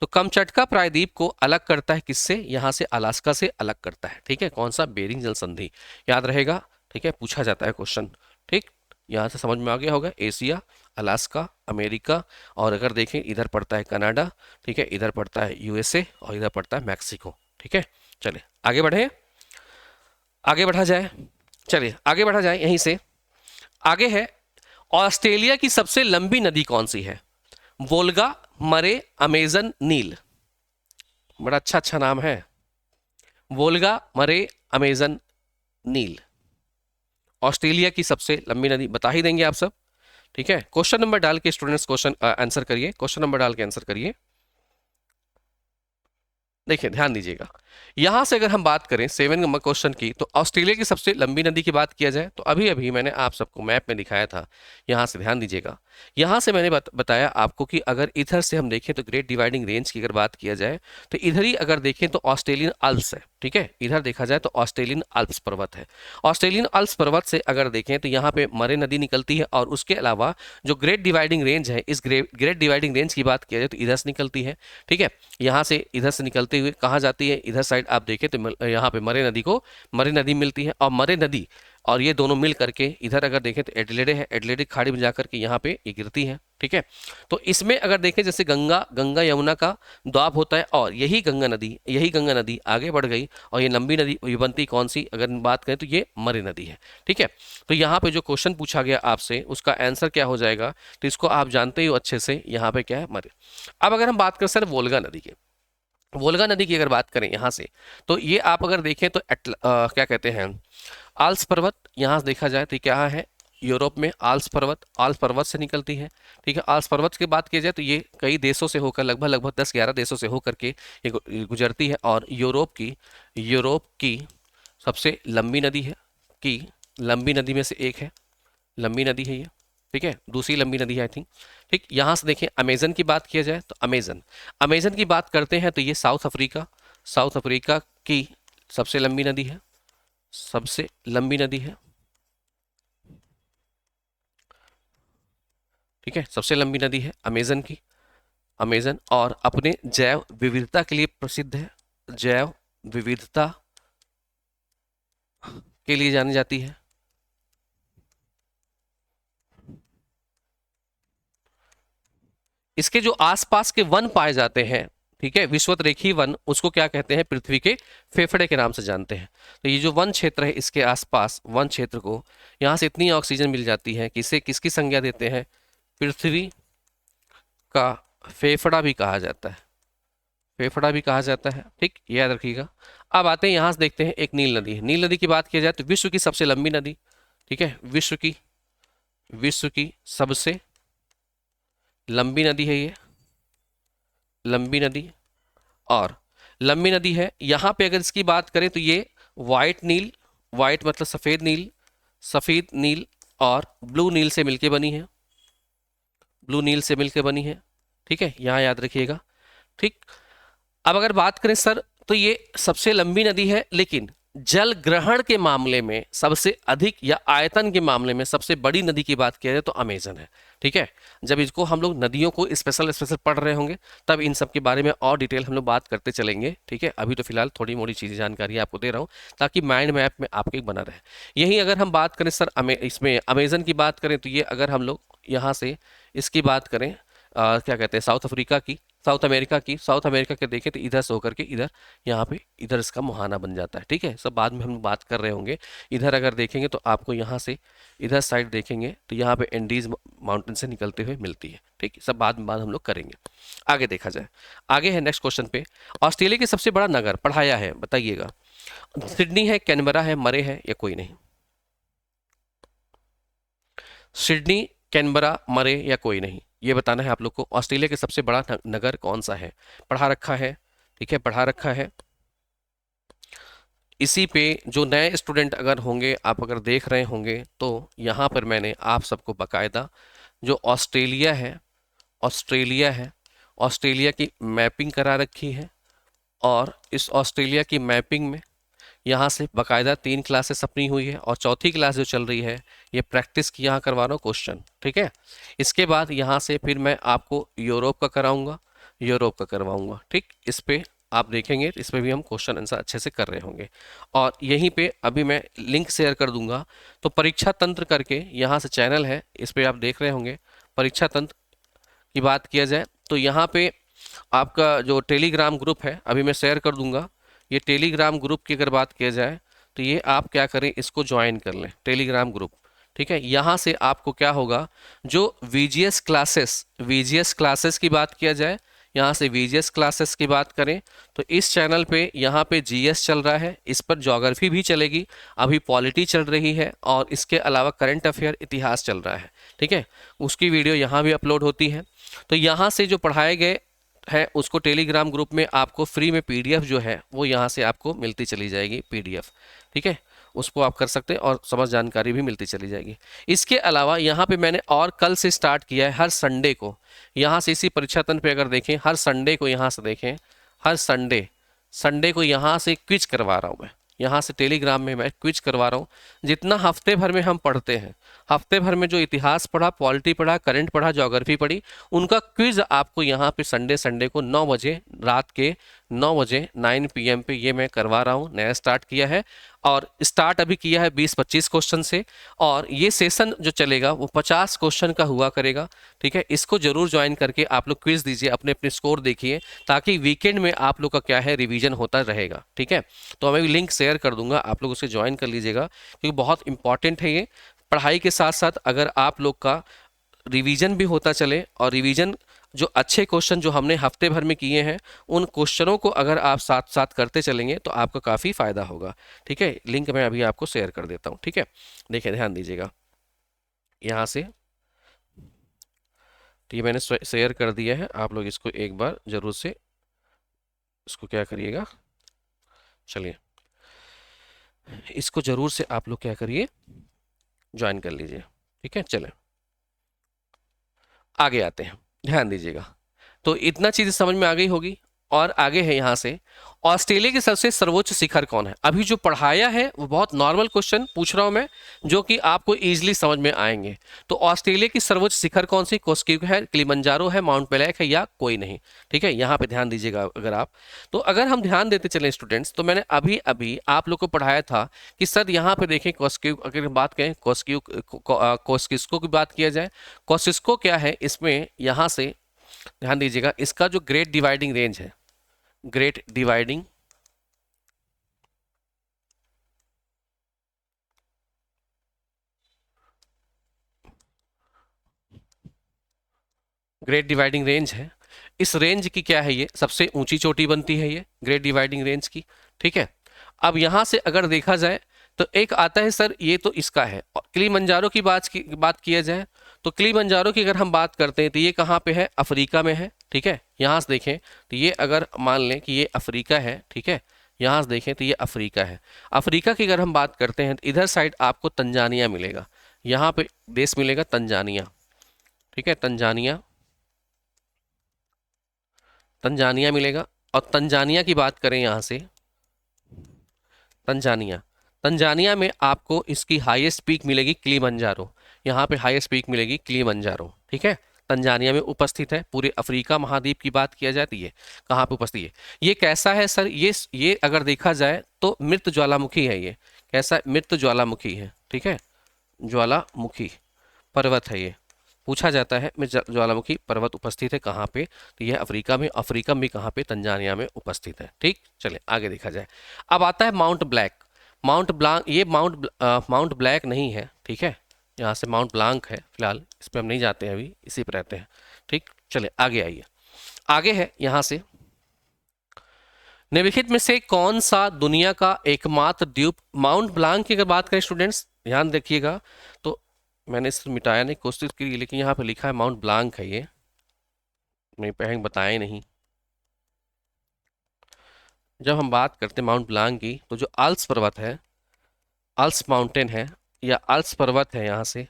तो कमचटका प्रायद्वीप को अलग करता है किससे, यहाँ से अलास्का से अलग करता है, ठीक है। कौन सा, बेरिंग जल संधि, याद रहेगा, ठीक है, पूछा जाता है क्वेश्चन, ठीक। यहाँ से समझ में आ गया होगा, एशिया, अलास्का, अमेरिका, और अगर देखें इधर पड़ता है कनाडा, ठीक है, इधर पड़ता है यूएसए, और इधर पड़ता है मैक्सिको, ठीक है। चलिए आगे बढ़े, आगे बढ़ा जाए, चलिए आगे बढ़ा जाए। यहीं से आगे है, ऑस्ट्रेलिया की सबसे लंबी नदी कौन सी है, वोल्गा, मरे, अमेजन, नील। बड़ा अच्छा अच्छा नाम है, वोल्गा, मरे, अमेजन, नील। ऑस्ट्रेलिया की सबसे लंबी नदी बता ही देंगे आप सब, ठीक है। क्वेश्चन नंबर डाल के स्टूडेंट्स क्वेश्चन आंसर करिए, क्वेश्चन नंबर डाल के आंसर करिए। देखिए ध्यान दीजिएगा, यहां से अगर हम बात करें 7 नंबर क्वेश्चन की, तो ऑस्ट्रेलिया की सबसे लंबी नदी की बात किया जाए तो अभी अभी मैंने आप सबको मैप में दिखाया था। यहां से ध्यान दीजिएगा, यहां से मैंने बताया आपको कि अगर इधर से हम देखें तो ग्रेट डिवाइडिंग रेंज की अगर बात किया जाए तो इधर ही अगर देखें तो ऑस्ट्रेलियन अल्प्स है, ठीक है। इधर देखा जाए तो ऑस्ट्रेलियन अल्प्स पर्वत है। ऑस्ट्रेलियन अल्प्स पर्वत से अगर देखें तो यहाँ पे मरे नदी निकलती है, और उसके अलावा जो ग्रेट डिवाइडिंग रेंज है, इस ग्रेट डिवाइडिंग रेंज की बात किया जाए तो इधर से निकलती है, ठीक है। यहाँ से इधर से निकलते हुए कहाँ जाती है, इधर साइड आप देखें तो यहाँ पे मरे नदी को, मरे नदी मिलती है, और मरे नदी और ये दोनों मिल करके इधर अगर देखें तो एडिलेडे है, एडिलेडे खाड़ी में जाकर के यहाँ पे ये गिरती है, ठीक है। तो इसमें अगर देखें जैसे गंगा यमुना का द्वाब होता है, और यही गंगा नदी आगे बढ़ गई, और ये लंबी नदी ये बनती कौन सी, अगर बात करें तो ये मरे नदी है, ठीक है। तो यहाँ पे जो क्वेश्चन पूछा गया आपसे उसका आंसर क्या हो जाएगा, तो इसको आप जानते ही हो अच्छे से, यहाँ पे क्या है, मरे। अब अगर हम बात करें सर वोल्गा नदी की, वोल्गा नदी की अगर बात करें यहाँ से, तो ये आप अगर देखें तो क्या कहते हैं, आल्प्स पर्वत, यहाँ देखा जाए तो क्या है, यूरोप में आल्प्स पर्वत से निकलती है, ठीक है। आल्प्स पर्वत की बात की जाए तो ये कई देशों से होकर लगभग 10-11 देशों से होकर के ये गुजरती है, और यूरोप की सबसे लंबी नदी है, कि लंबी नदी में से एक है, लंबी नदी है ये, ठीक है, दूसरी लंबी नदी है आई थिंक, ठीक। यहाँ से देखें अमेजन की बात किया जाए तो अमेजन की बात करते हैं तो ये साउथ अफ्रीका की सबसे लंबी नदी है, सबसे लंबी नदी है, ठीक है, सबसे लंबी नदी है अमेजन की, अमेजन, और अपने जैव विविधता के लिए प्रसिद्ध है, जैव विविधता के लिए जानी जाती है। इसके जो आसपास के वन पाए जाते हैं, ठीक है, विषुवत-रेखीय वन, उसको क्या कहते हैं, पृथ्वी के फेफड़े के नाम से जानते हैं। तो ये जो वन क्षेत्र है, इसके आसपास वन क्षेत्र को, यहाँ से इतनी ऑक्सीजन मिल जाती है कि इसे किसकी संज्ञा देते हैं, पृथ्वी का फेफड़ा भी कहा जाता है, फेफड़ा भी कहा जाता है, ठीक, याद रखिएगा। अब आते हैं यहाँ से देखते हैं एक नील नदी है। नील नदी की बात किया जाए तो विश्व की सबसे लंबी नदी, ठीक है, विश्व की सबसे लंबी नदी है ये, लंबी नदी, और लंबी नदी है। यहाँ पे अगर इसकी बात करें तो ये वाइट नील, वाइट मतलब सफ़ेद नील और ब्लू नील से मिलके बनी है, ब्लू नील से मिलके बनी है, ठीक है, यहाँ याद रखिएगा, ठीक। अब अगर बात करें सर तो ये सबसे लंबी नदी है, लेकिन जल ग्रहण के मामले में सबसे अधिक, या आयतन के मामले में सबसे बड़ी नदी की बात किया जाए तो अमेजन है, ठीक है। जब इसको हम लोग नदियों को स्पेशल पढ़ रहे होंगे तब इन सब के बारे में और डिटेल हम लोग बात करते चलेंगे, ठीक है। अभी तो फिलहाल थोड़ी मोड़ी चीज़ें जानकारी आपको दे रहा हूँ ताकि माइंड मैप में आपके बना रहे। यही अगर हम बात करें सर इसमें अमेजन की बात करें तो ये अगर हम लोग यहाँ से इसकी बात करें क्या कहते हैं, साउथ अफ्रीका की, साउथ अमेरिका के देखें तो इधर से होकर के इधर यहाँ पे इधर इसका मुहाना बन जाता है। ठीक है, सब बाद में हम बात कर रहे होंगे। इधर अगर देखेंगे तो आपको यहाँ से इधर साइड देखेंगे तो यहाँ पे एंडीज माउंटेन से निकलते हुए मिलती है। ठीक है, सब बाद में हम लोग करेंगे। आगे देखा जाए, आगे है नेक्स्ट क्वेश्चन पे, ऑस्ट्रेलिया के सबसे बड़ा नगर पढ़ाया है, बताइएगा। सिडनी है, कैनबरा है, मरे है या कोई नहीं? सिडनी, कैनबरा, मरे या कोई नहीं, ये बताना है आप लोग को। ऑस्ट्रेलिया के सबसे बड़ा नगर कौन सा है? पढ़ा रखा है, ठीक है, पढ़ा रखा है। इसी पे जो नए स्टूडेंट अगर होंगे, आप अगर देख रहे होंगे तो यहाँ पर मैंने आप सबको बकायदा जो ऑस्ट्रेलिया है, ऑस्ट्रेलिया की मैपिंग करा रखी है। और इस ऑस्ट्रेलिया की मैपिंग में यहाँ से बकायदा 3 क्लासेस अपनी हुई है और चौथी क्लास जो चल रही है ये प्रैक्टिस की यहाँ करवा रहा हूँ क्वेश्चन। ठीक है, इसके बाद यहाँ से फिर मैं आपको यूरोप का कराऊंगा, यूरोप का करवाऊंगा। ठीक, इस पे आप देखेंगे, इस पे भी हम क्वेश्चन आंसर अच्छे से कर रहे होंगे। और यहीं पे अभी मैं लिंक शेयर कर दूंगा, तो परीक्षा तंत्र करके यहाँ से चैनल है, इस पे आप देख रहे होंगे। परीक्षा तंत्र की बात किया जाए तो यहाँ पे आपका जो टेलीग्राम ग्रुप है अभी मैं शेयर कर दूंगा। ये टेलीग्राम ग्रुप की अगर बात किया जाए तो ये आप क्या करें, इसको ज्वाइन कर लें, टेलीग्राम ग्रुप। ठीक है, यहाँ से आपको क्या होगा, जो वीजीएस क्लासेस की बात किया जाए, यहाँ से वीजीएस क्लासेस की बात करें तो इस चैनल पे यहाँ पे जीएस चल रहा है, इस पर ज्योग्राफी भी चलेगी, अभी पॉलिटी चल रही है और इसके अलावा करंट अफेयर इतिहास चल रहा है। ठीक है, उसकी वीडियो यहाँ भी अपलोड होती है। तो यहाँ से जो पढ़ाए गए है उसको टेलीग्राम ग्रुप में आपको फ्री में पीडीएफ जो है वो यहाँ से आपको मिलती चली जाएगी, पीडीएफ। ठीक है, उसको आप कर सकते हैं और समझ जानकारी भी मिलती चली जाएगी। इसके अलावा यहाँ पे मैंने और कल से स्टार्ट किया है, हर संडे को यहाँ से इसी परीक्षा तंत्र पे अगर देखें, हर संडे को यहाँ से देखें, हर संडे को यहाँ से क्विज करवा रहा हूँ मैं, यहाँ से टेलीग्राम में मैं क्विज करवा रहा हूँ। जितना हफ्ते भर में हम पढ़ते हैं, हफ्ते भर में जो इतिहास पढ़ा, पॉलिटी पढ़ा, करंट पढ़ा, ज्योग्राफी पढ़ी, उनका क्विज आपको यहाँ पे संडे को 9 बजे, रात के 9 बजे 9 PM पे ये मैं करवा रहा हूँ। नया स्टार्ट किया है और स्टार्ट अभी किया है 20-25 क्वेश्चन से, और ये सेशन जो चलेगा वो 50 क्वेश्चन का हुआ करेगा। ठीक है, इसको जरूर ज्वाइन करके आप लोग क्विज दीजिए, अपने अपने स्कोर देखिए, ताकि वीकेंड में आप लोग का क्या है, रिवीजन होता रहेगा। ठीक है, तो मैं लिंक शेयर कर दूंगा, आप लोग उसे ज्वाइन कर लीजिएगा, क्योंकि बहुत इंपॉर्टेंट है ये। पढ़ाई के साथ साथ अगर आप लोग का रिवीजन भी होता चले, और रिवीजन जो अच्छे क्वेश्चन जो हमने हफ्ते भर में किए हैं उन क्वेश्चनों को अगर आप साथ साथ करते चलेंगे तो आपका काफ़ी फायदा होगा। ठीक है, लिंक मैं अभी आपको शेयर कर देता हूँ। ठीक है, देखिए ध्यान दीजिएगा, यहाँ से तो ये मैंने शेयर कर दिया है, आप लोग इसको एक बार जरूर से इसको क्या करिएगा, चलिए इसको जरूर से आप लोग क्या करिए, ज्वाइन कर लीजिए। ठीक है, चलें आगे आते हैं, ध्यान दीजिएगा। तो इतना चीज़ समझ में आ गई होगी। और आगे है यहाँ से, ऑस्ट्रेलिया के सबसे सर्वोच्च शिखर कौन है? अभी जो पढ़ाया है वो बहुत नॉर्मल क्वेश्चन पूछ रहा हूँ मैं, जो कि आपको इजीली समझ में आएंगे। तो ऑस्ट्रेलिया की सर्वोच्च शिखर कौन सी? कोस्किको है, किलिमंजारो है, माउंट ब्लैक है या कोई नहीं? ठीक है, यहाँ पे ध्यान दीजिएगा। अगर आप तो अगर हम ध्यान देते चले स्टूडेंट्स, तो मैंने अभी अभी आप लोग को पढ़ाया था कि सर यहाँ पे देखें कोस्किको, अगर बात करें कोस्किस्को की बात किया जाए, कोस्किस्को क्या है, इसमें यहाँ से ध्यान दीजिएगा, इसका जो ग्रेट डिवाइडिंग रेंज है, ग्रेट डिवाइडिंग रेंज है, इस रेंज की क्या है, ये सबसे ऊंची चोटी बनती है ये ग्रेट डिवाइडिंग रेंज की। ठीक है, अब यहां से अगर देखा जाए तो एक आता है सर, ये तो इसका है। किलिमंजारो की बात किया जाए तो किलिमंजारो की अगर हम बात करते हैं तो ये कहाँ पे है? अफ्रीका में है। ठीक है, यहाँ से देखें तो ये अगर मान लें कि ये अफ्रीका है, ठीक है, यहाँ से देखें तो ये अफ्रीका है। अफ्रीका की अगर हम बात करते हैं तो इधर साइड आपको तंजानिया मिलेगा, यहाँ पे देश मिलेगा तंजानिया। ठीक है, तंजानिया मिलेगा। और तंजानिया की बात करें यहाँ से, तंजानिया में आपको इसकी हाईएस्ट पीक मिलेगी किलिमंजारो, यहाँ पे हाईएस्ट पीक मिलेगी किलिमंजारो। ठीक है, तंजानिया में उपस्थित है। पूरे अफ्रीका महाद्वीप की बात किया जाए तो ये कहाँ पे उपस्थित है? ये कैसा है सर? ये अगर देखा जाए तो मृत ज्वालामुखी है। ये कैसा? मृत ज्वालामुखी है। ठीक है, ज्वालामुखी पर्वत है ये। पूछा जाता है में ज्वालामुखी पर्वत उपस्थित है कहाँ पे, तो यह अफ्रीका में, अफ्रीका में कहाँ पे, तंजानिया में उपस्थित है। ठीक, चले आगे देखा जाए। अब आता है माउंट ब्लैक। माउंट ब्लांक, ये माउंट ब्लैक नहीं है, ठीक है, यहाँ से माउंट ब्लांक है, फिलहाल इस पर हम नहीं जाते हैं, अभी इसी पर रहते हैं। ठीक, चले आगे आइए। आगे है यहाँ से, निम्नलिखित में से कौन सा दुनिया का एकमात्र द्वीप, माउंट ब्लांक की अगर बात करें स्टूडेंट्स ध्यान रखिएगा, तो मैंने इसको मिटाया नहीं, कोशिश की, लेकिन यहाँ पे लिखा है माउंट ब्लांक है, ये मैं पहले बताया नहीं। जब हम बात करते हैं माउंट ब्लांक की, तो जो आल्प्स पर्वत है, आल्प्स माउंटेन है या आल्प्स पर्वत है, यहाँ से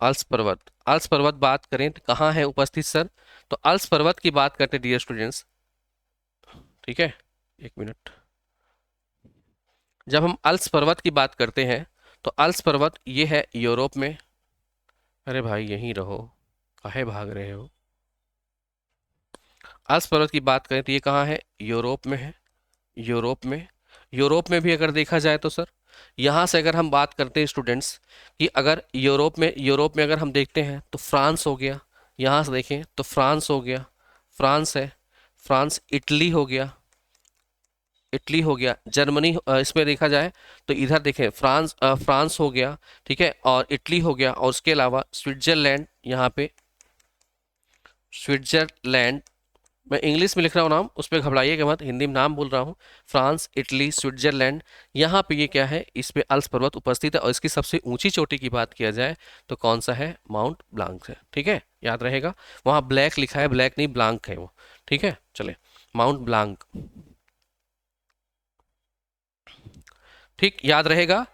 आल्प्स पर्वत, आल्प्स पर्वत बात करें तो कहाँ है उपस्थित सर, तो आल्प्स पर्वत की बात करते हैं डियर स्टूडेंट्स, ठीक है, एक मिनट। जब हम आल्प्स पर्वत की बात करते हैं तो आल्प्स पर्वत ये है यूरोप में, अरे भाई यहीं रहो, काहे भाग रहे हो। आल्प्स पर्वत की बात करें तो ये कहाँ है, यूरोप में है, यूरोप में। यूरोप में भी अगर देखा जाए तो सर, यहाँ से अगर हम बात करते हैं स्टूडेंट्स कि अगर यूरोप में अगर हम देखते हैं तो फ्रांस हो गया, यहाँ से देखें तो फ्रांस हो गया, फ्रांस है, फ्रांस, इटली हो गया, इटली हो गया, जर्मनी, इसमें देखा जाए तो इधर देखें फ्रांस हो गया, ठीक है, और इटली हो गया, और उसके अलावा स्विट्जरलैंड, यहाँ पे स्विट्जरलैंड, मैं इंग्लिश में लिख रहा हूँ नाम, उस पर घबराइएगा मत, हिंदी में नाम बोल रहा हूँ। फ्रांस, इटली, स्विट्जरलैंड, यहाँ पे ये क्या है, इस पे अल्प्स पर्वत उपस्थित है, और इसकी सबसे ऊंची चोटी की बात किया जाए तो कौन सा है, माउंट ब्लांक है, ठीक है, याद रहेगा। वहाँ ब्लैक लिखा है, ब्लैक नहीं ब्लांक है वो, ठीक है, चले माउंट ब्लांक, ठीक, याद रहेगा।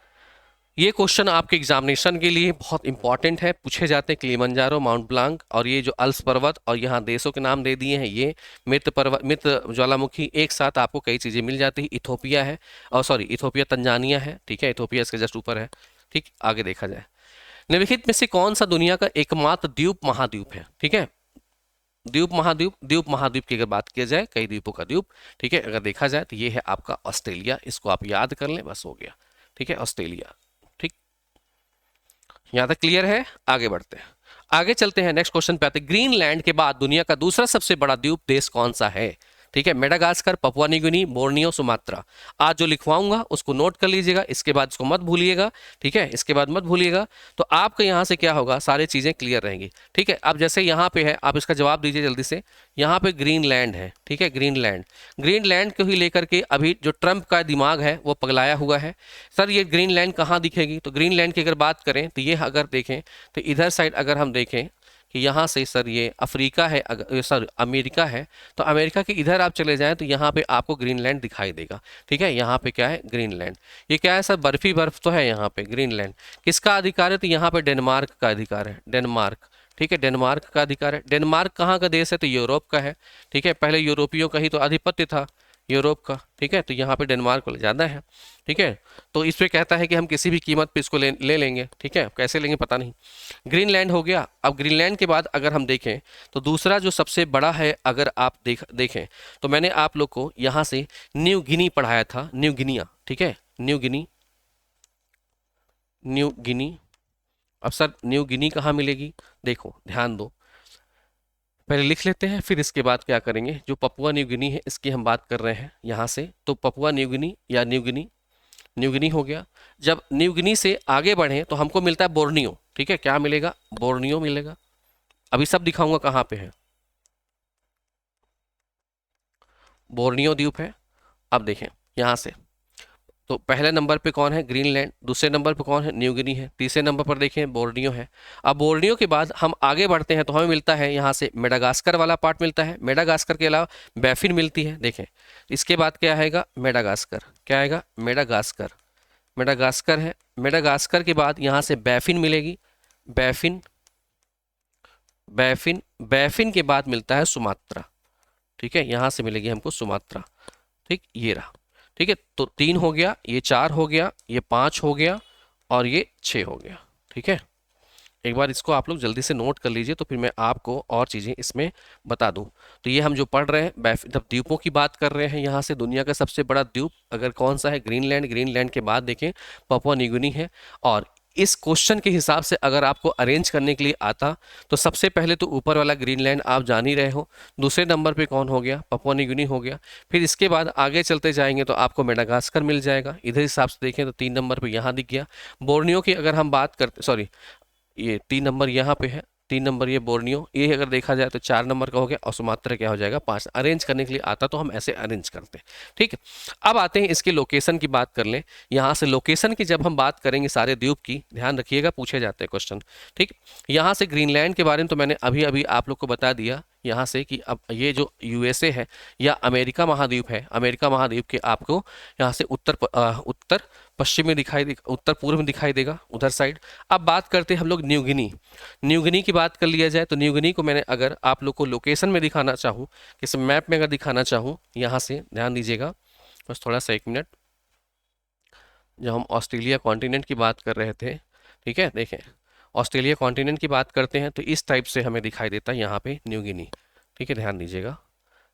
ये क्वेश्चन आपके एग्जामिनेशन के लिए बहुत इंपॉर्टेंट है, पूछे जाते हैं, किलिमंजारो, माउंट ब्लांक और ये जो अल्प्स पर्वत, और यहाँ देशों के नाम दे दिए हैं, ये मित्र पर्वत, मित्र ज्वालामुखी, एक साथ आपको कई चीज़ें मिल जाती है। इथोपिया है, और सॉरी इथोपिया तंजानिया है, ठीक है, इथोपिया इसके जस्ट ऊपर है। ठीक, आगे देखा जाए, निम्नलिखित में से कौन सा दुनिया का एकमात्र द्वीप महाद्वीप है, ठीक है, द्वीप महाद्वीप की अगर बात किया जाए, कई द्वीपों का द्वीप, ठीक है, अगर देखा जाए तो ये है आपका ऑस्ट्रेलिया, इसको आप याद कर लें, बस हो गया, ठीक है, ऑस्ट्रेलिया। ठीक, यहाँ तक क्लियर है, आगे बढ़ते हैं, आगे चलते हैं, नेक्स्ट क्वेश्चन पे आते हैं। ग्रीनलैंड के बाद दुनिया का दूसरा सबसे बड़ा द्वीप देश कौन सा है, ठीक है, Madagascar, Papua New Guinea, Borneo, Sumatra. आज जो लिखवाऊंगा उसको नोट कर लीजिएगा, इसके बाद इसको मत भूलिएगा, ठीक है, इसके बाद मत भूलिएगा, तो आपके यहाँ से क्या होगा, सारी चीज़ें क्लियर रहेंगी, ठीक है। अब जैसे यहाँ पे है, आप इसका जवाब दीजिए जल्दी से, यहाँ पे ग्रीनलैंड है, ठीक है, ग्रीनलैंड, ग्रीनलैंड को ही लेकर के अभी जो ट्रंप का दिमाग है वो पगलाया हुआ है। सर ये ग्रीनलैंड कहाँ दिखेगी, तो ग्रीनलैंड की अगर बात करें तो ये अगर देखें तो इधर साइड अगर हम देखें कि यहाँ से सर ये अफ्रीका है, सर अमेरिका है, तो अमेरिका के इधर आप चले जाएं तो यहाँ पे आपको ग्रीनलैंड दिखाई देगा, ठीक है, यहाँ पे क्या है, ग्रीनलैंड। ये क्या है सर, बर्फी बर्फ तो है यहाँ पे, ग्रीनलैंड किसका अधिकार है, तो यहाँ पे डेनमार्क का अधिकार है, डेनमार्क, ठीक है, डेनमार्क का अधिकार है। डेनमार्क कहाँ का देश है, तो यूरोप का है, ठीक है, पहले यूरोपियों का ही तो आधिपत्य था यूरोप का, ठीक है, तो यहाँ पे डेनमार्क को ज़्यादा है, ठीक है, तो इस पे कहता है कि हम किसी भी कीमत पे इसको ले लेंगे, ठीक है, कैसे लेंगे पता नहीं। ग्रीनलैंड हो गया। अब ग्रीनलैंड के बाद अगर हम देखें तो दूसरा जो सबसे बड़ा है, अगर आप देखें तो मैंने आप लोग को यहाँ से न्यू गिनी पढ़ाया था, न्यू गिनिया, ठीक है, न्यू गिनी, न्यू गिनी। अब सर न्यू गिनी कहाँ मिलेगी, देखो ध्यान दो, पहले लिख लेते हैं, फिर इसके बाद क्या करेंगे, जो पपुआ न्यू गिनी है इसकी हम बात कर रहे हैं यहाँ से, तो पपुआ न्यू गिनी या न्यू गिनी, न्यू गिनी हो गया। जब न्यू गिनी से आगे बढ़े तो हमको मिलता है बोर्नियो, ठीक है, क्या मिलेगा, बोर्नियो मिलेगा। अभी सब दिखाऊंगा कहाँ पे है, बोर्नियो द्वीप है। अब देखें यहाँ से, तो पहले नंबर पे कौन है, ग्रीनलैंड, दूसरे नंबर पे कौन है, न्यू गिनी है, तीसरे नंबर पर देखें बोर्नियो है। अब बोर्नियो के बाद हम आगे बढ़ते हैं तो हमें मिलता है यहाँ से मेडागास्कर वाला पार्ट मिलता है, मेडागास्कर के अलावा बैफिन मिलती है, देखें इसके बाद क्या आएगा, मेडागास्कर, क्या आएगा, मेडागास्कर, मेडागास्कर है। मेडागास्कर के बाद यहाँ से बैफिन मिलेगी, बैफिन, बैफिन, बैफिन के बाद मिलता है सुमात्रा, ठीक है, यहाँ से मिलेगी हमको सुमात्रा, ठीक, ये रहा, ठीक है, तो 3 हो गया, ये 4 हो गया, ये 5 हो गया, और ये 6 हो गया, ठीक है। एक बार इसको आप लोग जल्दी से नोट कर लीजिए, तो फिर मैं आपको और चीज़ें इसमें बता दूं। तो ये हम जो पढ़ रहे हैं, जब द्वीपों की बात कर रहे हैं, यहाँ से दुनिया का सबसे बड़ा द्वीप अगर कौन सा है, ग्रीनलैंड, ग्रीनलैंड के बाद देखें पपुआ न्यू गिनी है, और इस क्वेश्चन के हिसाब से अगर आपको अरेंज करने के लिए आता तो सबसे पहले तो ऊपर वाला ग्रीनलैंड आप जान ही रहे हो, दूसरे नंबर पे कौन हो गया, पपुआ न्यू गिनी हो गया। फिर इसके बाद आगे चलते जाएंगे तो आपको मेडागास्कर मिल जाएगा, इधर हिसाब से देखें तो 3 नंबर पे यहाँ दिख गया। बोर्नियो की अगर हम बात करते, सॉरी ये 3 नंबर यहाँ पे है, 3 नंबर ये बोर्नियो, ये अगर देखा जाए तो 4 नंबर का हो गया और सुमात्रा क्या हो जाएगा 5। अरेंज करने के लिए आता तो हम ऐसे अरेंज करते हैं, ठीक है। अब आते हैं इसकी लोकेशन की बात कर लें। यहाँ से लोकेशन की जब हम बात करेंगे सारे द्वीप की, ध्यान रखिएगा पूछे जाते हैं क्वेश्चन, ठीक। यहाँ से ग्रीनलैंड के बारे में तो मैंने अभी अभी आप लोग को बता दिया यहाँ से कि अब ये जो यूएसए है या अमेरिका महाद्वीप है, अमेरिका महाद्वीप के आपको यहाँ से उत्तर पश्चिम में उत्तर पूर्व में दिखाई देगा उधर साइड। अब बात करते हैं हम लोग न्यू गिनी। न्यू गिनी की बात कर लिया जाए तो न्यू गिनी को मैंने अगर आप लोग को लोकेशन में दिखाना चाहूँ, किसी मैप में अगर दिखाना चाहूँ, यहाँ से ध्यान दीजिएगा बस थोड़ा सा 1 मिनट। जब हम ऑस्ट्रेलिया कॉन्टिनेंट की बात कर रहे थे, ठीक है, देखें ऑस्ट्रेलिया कॉन्टिनेंट की बात करते हैं तो इस टाइप से हमें दिखाई देता है यहाँ पे न्यू गिनी, ठीक है, ध्यान दीजिएगा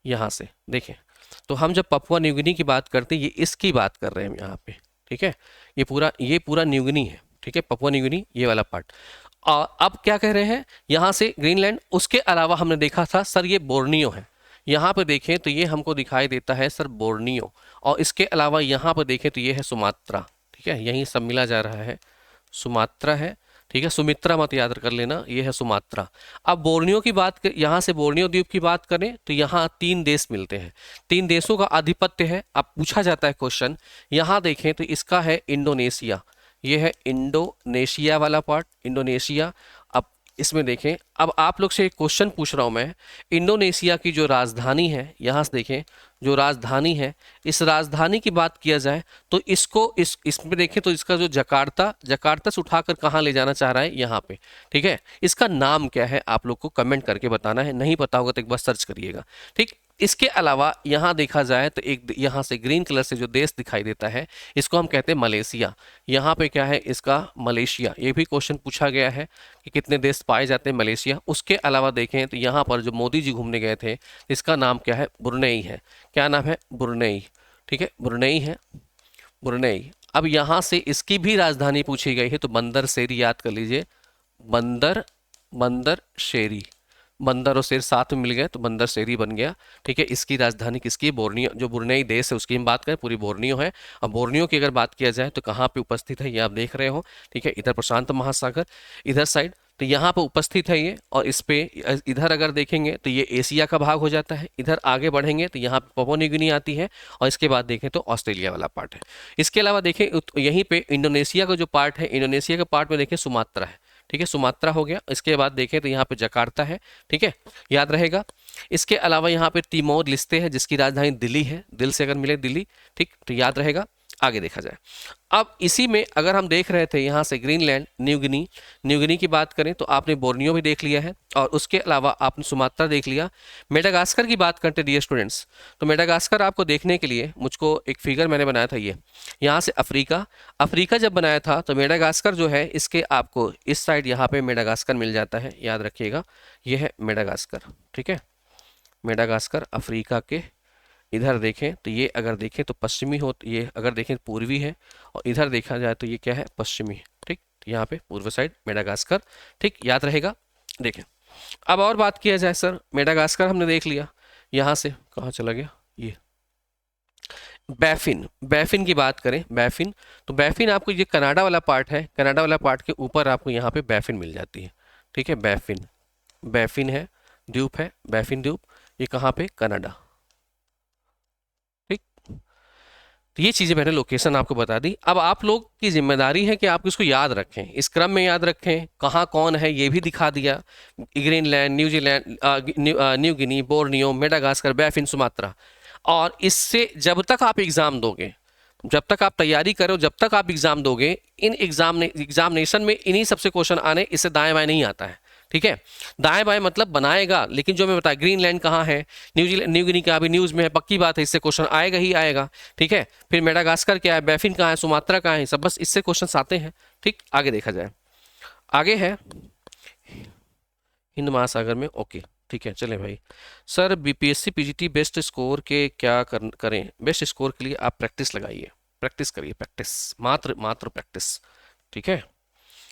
यहाँ से देखें। तो हम जब पपुआ न्यू गिनी की बात करते हैं, ये इसकी बात कर रहे हैं हम यहाँ पे, ठीक है, ये पूरा न्यू गिनी है, ठीक है, पपुआ न्यू गिनी ये वाला पार्ट। अब क्या कह रहे हैं यहाँ से ग्रीनलैंड, उसके अलावा हमने देखा था सर ये बोर्नियो है, यहाँ पे देखें तो ये हमको दिखाई देता है सर बोर्नियो, और इसके अलावा यहाँ पर देखें तो ये है सुमात्रा, ठीक है, यहीं सब मिला जा रहा है, सुमात्रा है, ठीक है, सुमित्रा मत याद कर लेना, ये है सुमात्रा। अब बोर्नियो की बात यहाँ से बोर्नियो द्वीप की बात करें तो यहाँ 3 देश मिलते हैं, 3 देशों का आधिपत्य है। अब पूछा जाता है क्वेश्चन, यहाँ देखें तो इसका है इंडोनेशिया, ये है इंडोनेशिया वाला पार्ट, इंडोनेशिया। अब इसमें देखें, अब आप लोग से एक क्वेश्चन पूछ रहा हूँ मैं, इंडोनेशिया की जो राजधानी है, यहाँ से देखें जो राजधानी है, इस राजधानी की बात किया जाए तो इसको इसमें देखें तो इसका जो जकार्ता से उठाकर कहाँ ले जाना चाह रहा है, यहाँ पे, ठीक है। इसका नाम क्या है आप लोग को कमेंट करके बताना है, नहीं पता होगा तो एक बार सर्च करिएगा, ठीक। इसके अलावा यहाँ देखा जाए तो एक यहाँ से ग्रीन कलर से जो देश दिखाई देता है इसको हम कहते हैं मलेशिया। यहाँ पे क्या है इसका मलेशिया, ये भी क्वेश्चन पूछा गया है कि कितने देश पाए जाते हैं मलेशिया। उसके अलावा देखें तो यहाँ पर जो मोदी जी घूमने गए थे इसका नाम क्या है, ब्रुनेई है। क्या नाम है, ब्रुनेई, ठीक है, ब्रुनेई है, ब्रुनेई। अब यहाँ से इसकी भी राजधानी पूछी गई है तो बंदर शेरी याद कर लीजिए, बंदर शेरी, बंदर और शेर साथ में मिल गए तो बंदर शेरी बन गया, ठीक है। इसकी राजधानी किसकी, बोर्नियो, जो ब्रुनेई देश है उसकी हम बात करें पूरी बोर्नियो है। अब बोर्नियो की अगर बात किया जाए तो कहाँ पे उपस्थित है ये आप देख रहे हो, ठीक है, इधर प्रशांत महासागर इधर साइड, तो यहाँ पर उपस्थित है ये। और इस पे इधर अगर देखेंगे तो ये एशिया का भाग हो जाता है, इधर आगे बढ़ेंगे तो यहाँ पपुआ न्यू गिनी आती है, और इसके बाद देखें तो ऑस्ट्रेलिया वाला पार्ट है। इसके अलावा देखें यहीं पे इंडोनेशिया का जो पार्ट है, इंडोनेशिया के पार्ट में देखें सुमात्रा है, ठीक है, सुमात्रा हो गया। इसके बाद देखें तो यहाँ पे जकार्ता है, ठीक है, याद रहेगा। इसके अलावा यहाँ पे तिमोर लिस्ते है जिसकी राजधानी दिल्ली है, दिल से अगर मिले दिल्ली, ठीक, तो याद रहेगा। आगे देखा जाए, अब इसी में अगर हम देख रहे थे यहाँ से ग्रीनलैंड, न्यू गिनी की बात करें तो आपने बोर्नियो भी देख लिया है, और उसके अलावा आपने सुमात्रा देख लिया। मेडागास्कर की बात करते डियर स्टूडेंट्स, तो मेडागास्कर आपको देखने के लिए मुझको एक फिगर मैंने बनाया था, ये यहाँ से अफ्रीका जब बनाया था तो मेडागास्कर जो है इसके आपको इस साइड यहाँ पे मेडागास्कर मिल जाता है, याद रखिएगा, ये है मेडागास्कर, ठीक है, मेडागास्कर अफ्रीका के। इधर देखें तो ये अगर देखें तो पश्चिमी हो, ये अगर देखें पूर्वी है, और इधर देखा जाए तो ये क्या है, पश्चिमी, ठीक, यहाँ पे पूर्व साइड मेडागास्कर, ठीक, याद रहेगा। देखें अब और बात किया जाए सर, मेडागास्कर हमने देख लिया, यहाँ से कहाँ चला गया ये बैफिन की बात करें, बैफिन, तो बैफिन आपको ये कनाडा वाला पार्ट है, कनाडा वाला पार्ट के ऊपर आपको यहाँ पे बैफिन मिल जाती है, ठीक है, बैफिन है, द्वीप है, बैफिन द्वीप, ये कहाँ पे, कनाडा, ठीक। तो ये चीज़ें मैंने लोकेशन आपको बता दी। अब आप लोग की जिम्मेदारी है कि आप इसको याद रखें, इस क्रम में याद रखें, कहाँ कौन है ये भी दिखा दिया, Greenland, New Guinea, Borneo, Madagascar, Baffin, Sumatra. और इससे जब तक आप एग्ज़ाम दोगे, जब तक आप तैयारी करो, जब तक आप एग्ज़ाम दोगे, इन एग्जामिनेशन में इन्हीं सबसे क्वेश्चन आने, इससे दाएं बाएं नहीं आता है, ठीक है। दाएं बाएं मतलब बनाएगा, लेकिन जो मैं बताया ग्रीनलैंड कहाँ है, न्यू गिनी का अभी न्यूज़ में है, पक्की बात है, इससे क्वेश्चन आएगा ही आएगा, ठीक है। फिर मेडागास्कर क्या है, बैफिन कहाँ है, सुमात्रा कहाँ है, सब बस इससे क्वेश्चन आते हैं, ठीक। आगे देखा जाए, आगे है हिंद महासागर में, ओके, ठीक है, चलें भाई। Sir BPSC PGT best score के क्या करें, बेस्ट स्कोर के लिए आप प्रैक्टिस लगाइए, प्रैक्टिस करिए, प्रैक्टिस, मात्र प्रैक्टिस, ठीक है।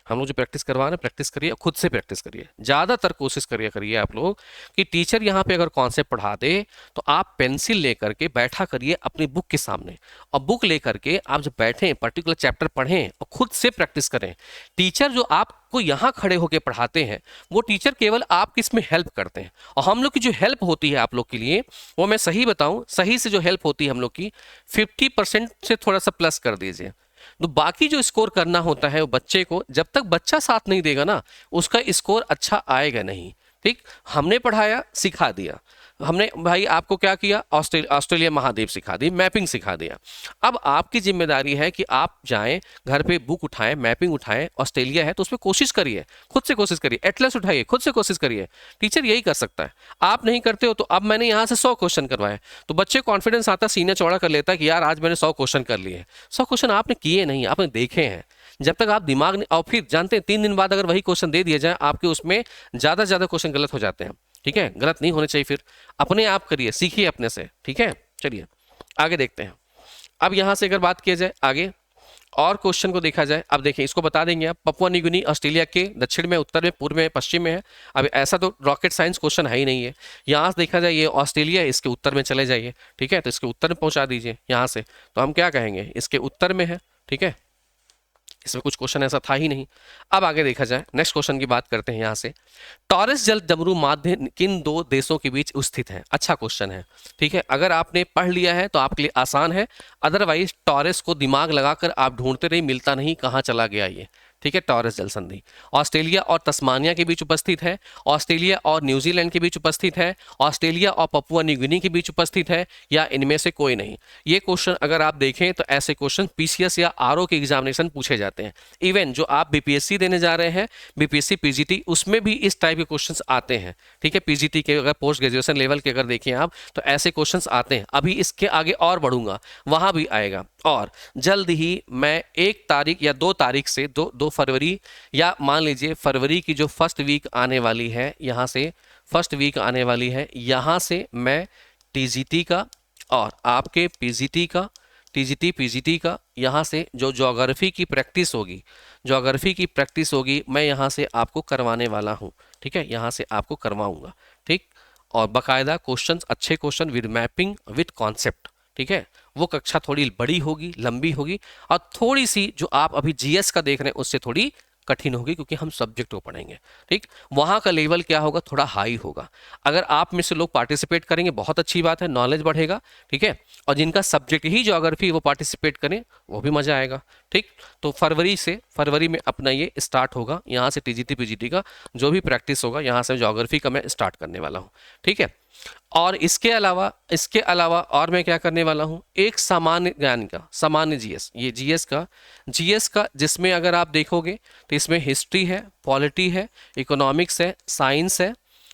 हम लोग जो प्रैक्टिस करवा रहे हैं, प्रैक्टिस करिए, खुद से प्रैक्टिस करिए, ज़्यादातर कोशिश करिए आप लोग कि टीचर यहाँ पे अगर कॉन्सेप्ट पढ़ा दे तो आप पेंसिल लेकर के बैठा करिए अपनी बुक के सामने, और बुक लेकर के आप जब बैठें पर्टिकुलर चैप्टर पढ़ें और खुद से प्रैक्टिस करें। टीचर जो आपको यहाँ खड़े होकर पढ़ाते हैं वो टीचर केवल आपकी इसमें हेल्प करते हैं, और हम लोग की जो हेल्प होती है आप लोग के लिए, वो मैं सही बताऊं, सही से जो हेल्प होती है हम लोग की 50% से थोड़ा सा प्लस कर दीजिए। तो बाकी जो स्कोर करना होता है वो बच्चे को, जब तक बच्चा साथ नहीं देगा ना उसका स्कोर अच्छा आएगा नहीं। ठीक, हमने पढ़ाया, सिखा दिया, हमने भाई आपको क्या किया, ऑस्ट्रेलिया महाद्वीप सिखा दी, मैपिंग सिखा दिया। अब आपकी जिम्मेदारी है कि आप जाएं घर पे, बुक उठाएं, मैपिंग उठाएं, ऑस्ट्रेलिया है तो उसमें कोशिश करिए, खुद से कोशिश करिए, एटलस उठाइए, खुद से कोशिश करिए। टीचर यही कर सकता है, आप नहीं करते हो। तो अब मैंने यहाँ से 100 क्वेश्चन करवाए तो बच्चे कॉन्फिडेंस आता, सीने चौड़ा कर लेता कि यार आज मैंने 100 क्वेश्चन कर लिए। 100 क्वेश्चन आपने किए नहीं, आपने देखे हैं। जब तक आप दिमाग और फिर जानते हैं 3 दिन बाद अगर वही क्वेश्चन दे दिया जाए आपके, उसमें ज़्यादा से ज़्यादा क्वेश्चन गलत हो जाते हैं। ठीक है, गलत नहीं होने चाहिए। फिर अपने आप करिए, सीखिए अपने से। ठीक है, चलिए आगे देखते हैं। अब यहां से अगर बात किया जाए आगे और क्वेश्चन को देखा जाए, अब देखिए इसको बता देंगे आप, पपुआ न्यू गिनी ऑस्ट्रेलिया के दक्षिण में, उत्तर में, पूर्व में, पश्चिम में है। अब ऐसा तो रॉकेट साइंस क्वेश्चन है ही नहीं है। यहाँ से देखा जाए ये ऑस्ट्रेलिया है, इसके उत्तर में चले जाइए। ठीक है, तो इसके उत्तर में पहुंचा दीजिए यहाँ से, तो हम क्या कहेंगे, इसके उत्तर में है। ठीक है, इसमें कुछ क्वेश्चन ऐसा था ही नहीं। अब आगे देखा जाए, नेक्स्ट क्वेश्चन की बात करते हैं यहाँ से। टॉरस जल डमरू माध्य किन 2 देशों के बीच स्थित है? अच्छा क्वेश्चन है। ठीक है, अगर आपने पढ़ लिया है तो आपके लिए आसान है, अदरवाइज टॉरस को दिमाग लगाकर आप ढूंढते रहिए, मिलता नहीं, कहाँ चला गया ये। ठीक है, टॉरस जल संधि ऑस्ट्रेलिया और तस्मानिया के बीच उपस्थित है, ऑस्ट्रेलिया और न्यूजीलैंड के बीच उपस्थित है, ऑस्ट्रेलिया और पपुआ न्यू गिनी के बीच उपस्थित है, या इनमें से कोई नहीं। ये क्वेश्चन अगर आप देखें तो ऐसे क्वेश्चन पीसीएस या आरओ के एग्जामिनेशन पूछे जाते हैं। इवन जो आप बीपीएससी देने जा रहे हैं, बीपीएससी पीजीटी, उसमें भी इस टाइप के क्वेश्चंस आते हैं। ठीक है, पीजीटी के अगर पोस्ट ग्रेजुएशन लेवल के अगर देखें आप तो ऐसे क्वेश्चंस आते हैं। अभी इसके आगे और बढ़ूंगा, वहां भी आएगा। और जल्द ही मैं 1 तारीख या 2 तारीख से 2 फरवरी, या मान लीजिए फरवरी की जो फर्स्ट वीक आने वाली है, यहाँ से फर्स्ट वीक आने वाली है, यहाँ से मैं टीजीटी का और आपके पीजीटी का, टीजीटी पीजीटी का, यहाँ से जो ज्योग्राफी की प्रैक्टिस होगी, ज्योग्राफी की प्रैक्टिस होगी, मैं यहाँ से आपको करवाने वाला हूँ। ठीक है, यहाँ से आपको करवाऊंगा। ठीक, और बाकायदा क्वेश्चंस, अच्छे question with mapping with concept. ठीक है, वो कक्षा थोड़ी बड़ी होगी, लंबी होगी, और थोड़ी सी जो आप अभी जीएस का देख रहे हैं उससे थोड़ी कठिन होगी, क्योंकि हम सब्जेक्ट को पढ़ेंगे। ठीक, वहाँ का लेवल क्या होगा, थोड़ा हाई होगा। अगर आप में से लोग पार्टिसिपेट करेंगे बहुत अच्छी बात है, नॉलेज बढ़ेगा। ठीक है, और जिनका सब्जेक्ट ही ज्योग्राफी वो पार्टिसिपेट करें, वो भी मजा आएगा। ठीक, तो फरवरी में अपना ये स्टार्ट होगा, यहाँ से टीजीटी पीजीटी का जो भी प्रैक्टिस होगा, यहाँ से ज्योग्राफी का मैं स्टार्ट करने वाला हूँ। ठीक है, और इसके अलावा और मैं क्या करने वाला हूं, एक सामान्य ज्ञान का, सामान्य जीएस, ये जीएस का जिसमें अगर आप देखोगे तो इसमें हिस्ट्री है, पॉलिटी है, इकोनॉमिक्स है, साइंस है।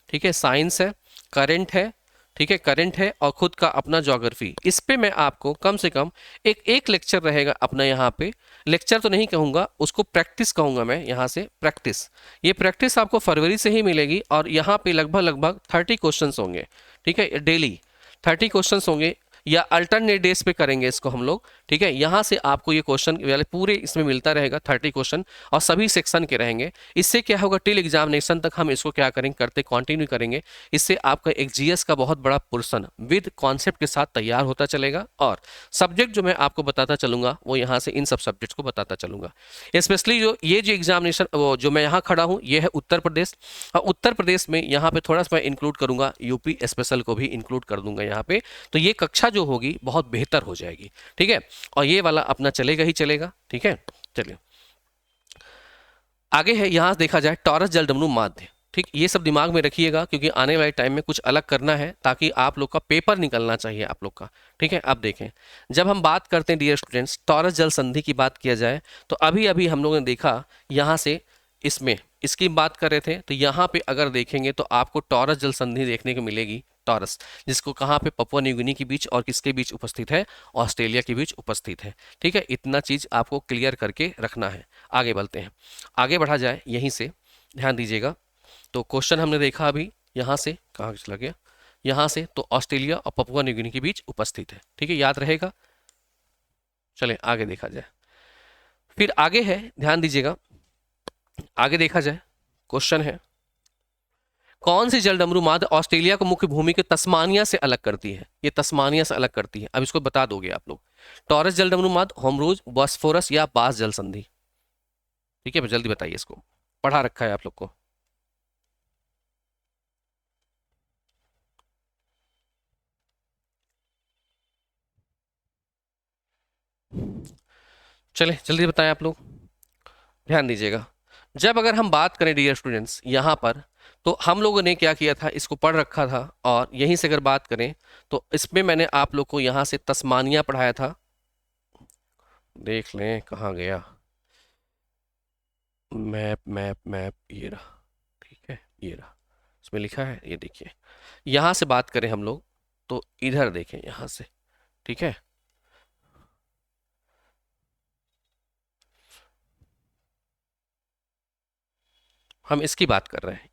ठीक है, साइंस है, करंट है। ठीक है, करंट है, और खुद का अपना ज्योग्राफी। इस पे मैं आपको कम से कम एक लेक्चर रहेगा अपना, यहाँ पे लेक्चर तो नहीं कहूँगा उसको, प्रैक्टिस कहूँगा मैं, यहाँ से प्रैक्टिस। ये प्रैक्टिस आपको फरवरी से ही मिलेगी, और यहाँ पे लगभग 30 क्वेश्चन होंगे। ठीक है, डेली 30 क्वेश्चन होंगे, या अल्टरनेट डेज पे करेंगे इसको हम लोग। ठीक है, यहाँ से आपको ये क्वेश्चन वाले पूरे इसमें मिलता रहेगा 30 क्वेश्चन, और सभी सेक्शन के रहेंगे। इससे क्या होगा, टिल एग्जामिनेशन तक हम इसको क्या करेंगे, करते कंटिन्यू करेंगे। इससे आपका एक जीएस का बहुत बड़ा पोर्शन विद कॉन्सेप्ट के साथ तैयार होता चलेगा, और सब्जेक्ट जो मैं आपको बताता चलूंगा वो यहाँ से इन सब सब्जेक्ट को बताता चलूंगा। स्पेशली जो ये जो एग्जामिनेशन जो मैं यहाँ खड़ा हूँ, ये है उत्तर प्रदेश, और उत्तर प्रदेश में यहाँ पे थोड़ा सा मैं इंक्लूड करूंगा, यूपी स्पेशल को भी इंक्लूड कर दूंगा यहाँ पे। तो ये कक्षा जो होगी बहुत बेहतर हो जाएगी। ठीक है, और ये वाला अपना चलेगा ही चलेगा। ठीक है, चलिए आगे है, यहां देखा जाए टॉरस जल डमरू माध्य। ठीक, ये सब दिमाग में रखिएगा, क्योंकि आने वाले टाइम में कुछ अलग करना है, ताकि आप लोग का पेपर निकलना चाहिए आप लोग का। ठीक है, अब देखें, जब हम बात करते हैं डियर स्टूडेंट्स, टॉरस जल संधि की बात किया जाए तो अभी अभी हम लोगों ने देखा यहाँ से, इसमें इसकी बात कर रहे थे, तो यहाँ पे अगर देखेंगे तो आपको टॉरस जल संधि देखने को मिलेगी। टॉरस, जिसको कहाँ पे, पपुआ न्यू गिनी के बीच और किसके बीच उपस्थित है, ऑस्ट्रेलिया के बीच उपस्थित है। ठीक है, इतना चीज आपको क्लियर करके रखना है। आगे बढ़ते हैं, आगे बढ़ा जाए, यहीं से ध्यान दीजिएगा। तो क्वेश्चन हमने देखा अभी, यहाँ से कहाँ चला गया, यहाँ से, तो ऑस्ट्रेलिया और पपुआ न्यू गिनी के बीच उपस्थित है। ठीक है, याद रहेगा। चले आगे देखा जाए, फिर आगे है, ध्यान दीजिएगा, आगे देखा जाए, क्वेश्चन है कौन सी जलडमरू माद ऑस्ट्रेलिया को मुख्य भूमि के तस्मानिया से अलग करती है? ये तस्मानिया से अलग करती है, अब इसको बता दोगे आप लोग। टॉरस जलडमरू माद, होमरूज, बॉस्फोरस या बास जल संधि? ठीक है, जल्दी बताइए, इसको पढ़ा रखा है आप लोग को। चले जल्दी बताएं आप लोग, ध्यान दीजिएगा। जब अगर हम बात करें डियर स्टूडेंट्स यहाँ पर, तो हम लोगों ने क्या किया था, इसको पढ़ रखा था, और यहीं से अगर बात करें तो इसमें मैंने आप लोग को यहाँ से तस्मानिया पढ़ाया था। देख लें कहाँ गया मैप, मैप मैप, ये रहा, ठीक है, ये रहा, इसमें लिखा है, ये देखिए। यहाँ से बात करें हम लोग तो इधर देखें यहाँ से, ठीक है। हम इसकी बात कर रहे हैं,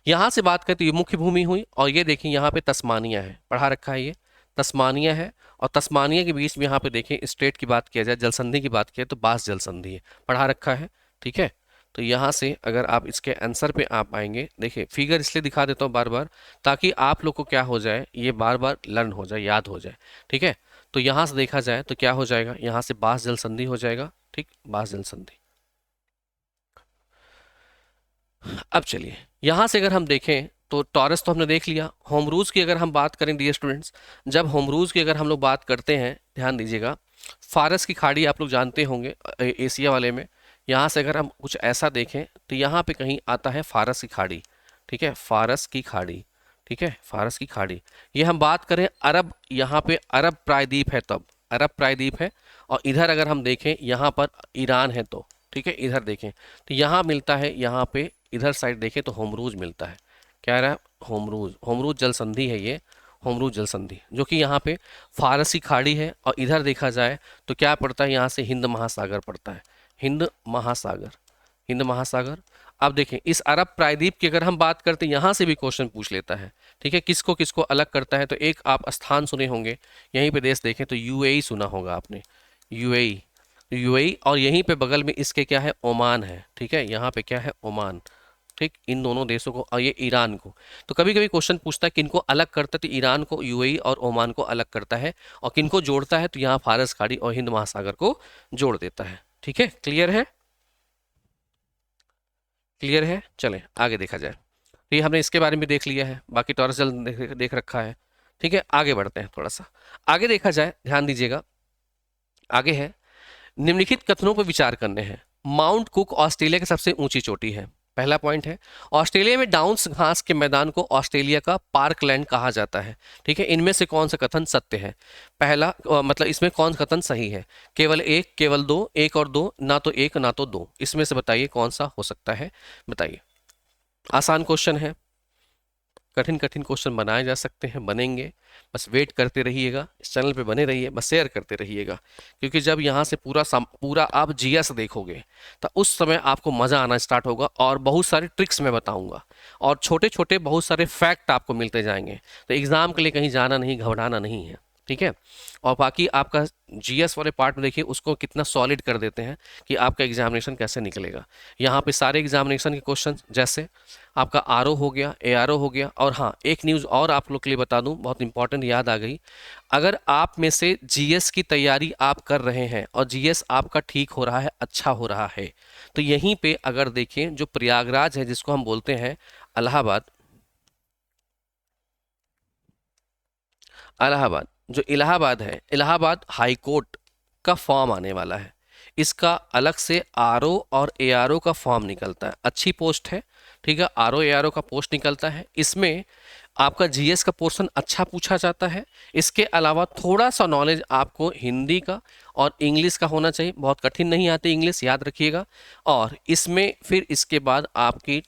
यहाँ से बात करें तो ये मुख्य भूमि हुई, और ये देखिए यहाँ पे तस्मानिया है, पढ़ा रखा है, ये तस्मानिया है, और तस्मानिया के बीच में यहाँ पे देखें स्टेट की बात किया जाए, जल संधि की बात किया तो बास जल संधि है, पढ़ा रखा है, ठीक है। तो यहाँ से अगर आप इसके आंसर पे आप आएंगे, देखिए फिगर इसलिए दिखा देता हूँ बार बार, ताकि आप लोग को क्या हो जाए, ये बार बार लर्न हो जाए, याद हो जाए, ठीक है। तो यहाँ से देखा जाए तो क्या हो जाएगा, यहाँ से बास जल संधि हो जाएगा, ठीक, बास जल संधि। अब चलिए यहाँ से अगर हम देखें तो टॉरस तो हमने देख लिया। होमरूज की अगर हम बात करें डियर स्टूडेंट्स, जब होमरूज की अगर हम लोग बात करते हैं, ध्यान दीजिएगा, फारस की खाड़ी आप लोग जानते होंगे एशिया वाले में, यहाँ से अगर हम कुछ ऐसा देखें तो यहाँ पे कहीं आता है फारस की खाड़ी, ठीक है, फारस की खाड़ी, ठीक है, फारस की खाड़ी। ये हम बात करें अरब, यहाँ पे अरब प्रायद्वीप है, तब अरब प्रायद्वीप है, और इधर अगर हम देखें यहाँ पर ईरान है, तो ठीक है, इधर देखें तो यहाँ मिलता है, यहाँ पे इधर साइड देखें तो होमरूज मिलता है, क्या रहा, होमरूज, होमरूज जल संधि है ये, होमरूज जल संधि, जो कि यहाँ पे फारसी खाड़ी है, और इधर देखा जाए तो क्या पड़ता है, यहाँ से हिंद महासागर पड़ता है, हिंद महासागर, हिंद महासागर। अब देखें इस अरब प्रायद्वीप की अगर हम बात करते हैं, यहाँ से भी क्वेश्चन पूछ लेता है, ठीक है, किसको किसको अलग करता है, तो एक आप स्थान सुने होंगे, यहीं पे देश देखें तो यूएई सुना होगा आपने, यूएई, यूएई, और यहीं पे बगल में इसके क्या है, ओमान है, ठीक है, यहाँ पे क्या है, ओमान, ठीक, इन दोनों देशों को, और ये ईरान को। तो कभी कभी क्वेश्चन पूछता है किनको अलग करता है, तो ईरान को, यूएई और ओमान को अलग करता है, और किनको जोड़ता है, तो यहाँ फारस खाड़ी और हिंद महासागर को जोड़ देता है, ठीक है, क्लियर है, क्लियर है। चलें आगे देखा जाए, तो ये हमने इसके बारे में देख लिया है, बाकी टॉरस जल देख रखा है, ठीक है। आगे बढ़ते हैं, थोड़ा सा आगे देखा जाए, ध्यान दीजिएगा, आगे है निम्नलिखित कथनों पर विचार करने हैं। माउंट कुक ऑस्ट्रेलिया की सबसे ऊंची चोटी है, पहला पॉइंट है। ऑस्ट्रेलिया में डाउन्स घास के मैदान को ऑस्ट्रेलिया का पार्कलैंड कहा जाता है, ठीक है। इनमें से कौन सा कथन सत्य है, पहला मतलब इसमें कौन सा कथन सही है, केवल एक, केवल दो, एक और दो, ना तो एक ना तो दो, इसमें से बताइए कौन सा हो सकता है, बताइए। आसान क्वेश्चन है, कठिन कठिन क्वेश्चन बनाए जा सकते हैं, बनेंगे, बस वेट करते रहिएगा, इस चैनल पे बने रहिए, बस शेयर करते रहिएगा, क्योंकि जब यहाँ से पूरा आप जीएस देखोगे तो उस समय आपको मज़ा आना स्टार्ट होगा, और बहुत सारे ट्रिक्स मैं बताऊंगा, और छोटे छोटे बहुत सारे फैक्ट आपको मिलते जाएंगे। तो एग्ज़ाम के लिए कहीं जाना नहीं, घबराना नहीं है, ठीक है। और बाकी आपका जीएस वाले पार्ट में देखिए उसको कितना सॉलिड कर देते हैं कि आपका एग्जामिनेशन कैसे निकलेगा। यहाँ पे सारे एग्जामिनेशन के क्वेश्चन, जैसे आपका आरओ हो गया, एआरओ हो गया, और हाँ एक न्यूज़ और आप लोग के लिए बता दूं, बहुत इंपॉर्टेंट याद आ गई, अगर आप में से जीएस की तैयारी आप कर रहे हैं और जीएस आपका ठीक हो रहा है, अच्छा हो रहा है, तो यहीं पे अगर देखें जो प्रयागराज है, जिसको हम बोलते हैं इलाहाबाद, इलाहाबाद, जो इलाहाबाद है, इलाहाबाद हाई कोर्ट का फॉर्म आने वाला है, इसका अलग से आरओ और एआरओ का फॉर्म निकलता है, अच्छी पोस्ट है, ठीक है, आरओ एआरओ का पोस्ट निकलता है, इसमें आपका जीएस का पोर्शन अच्छा पूछा जाता है। इसके अलावा थोड़ा सा नॉलेज आपको हिंदी का और इंग्लिश का होना चाहिए, बहुत कठिन नहीं आती इंग्लिश, याद रखिएगा। और इसमें फिर इसके बाद आपकी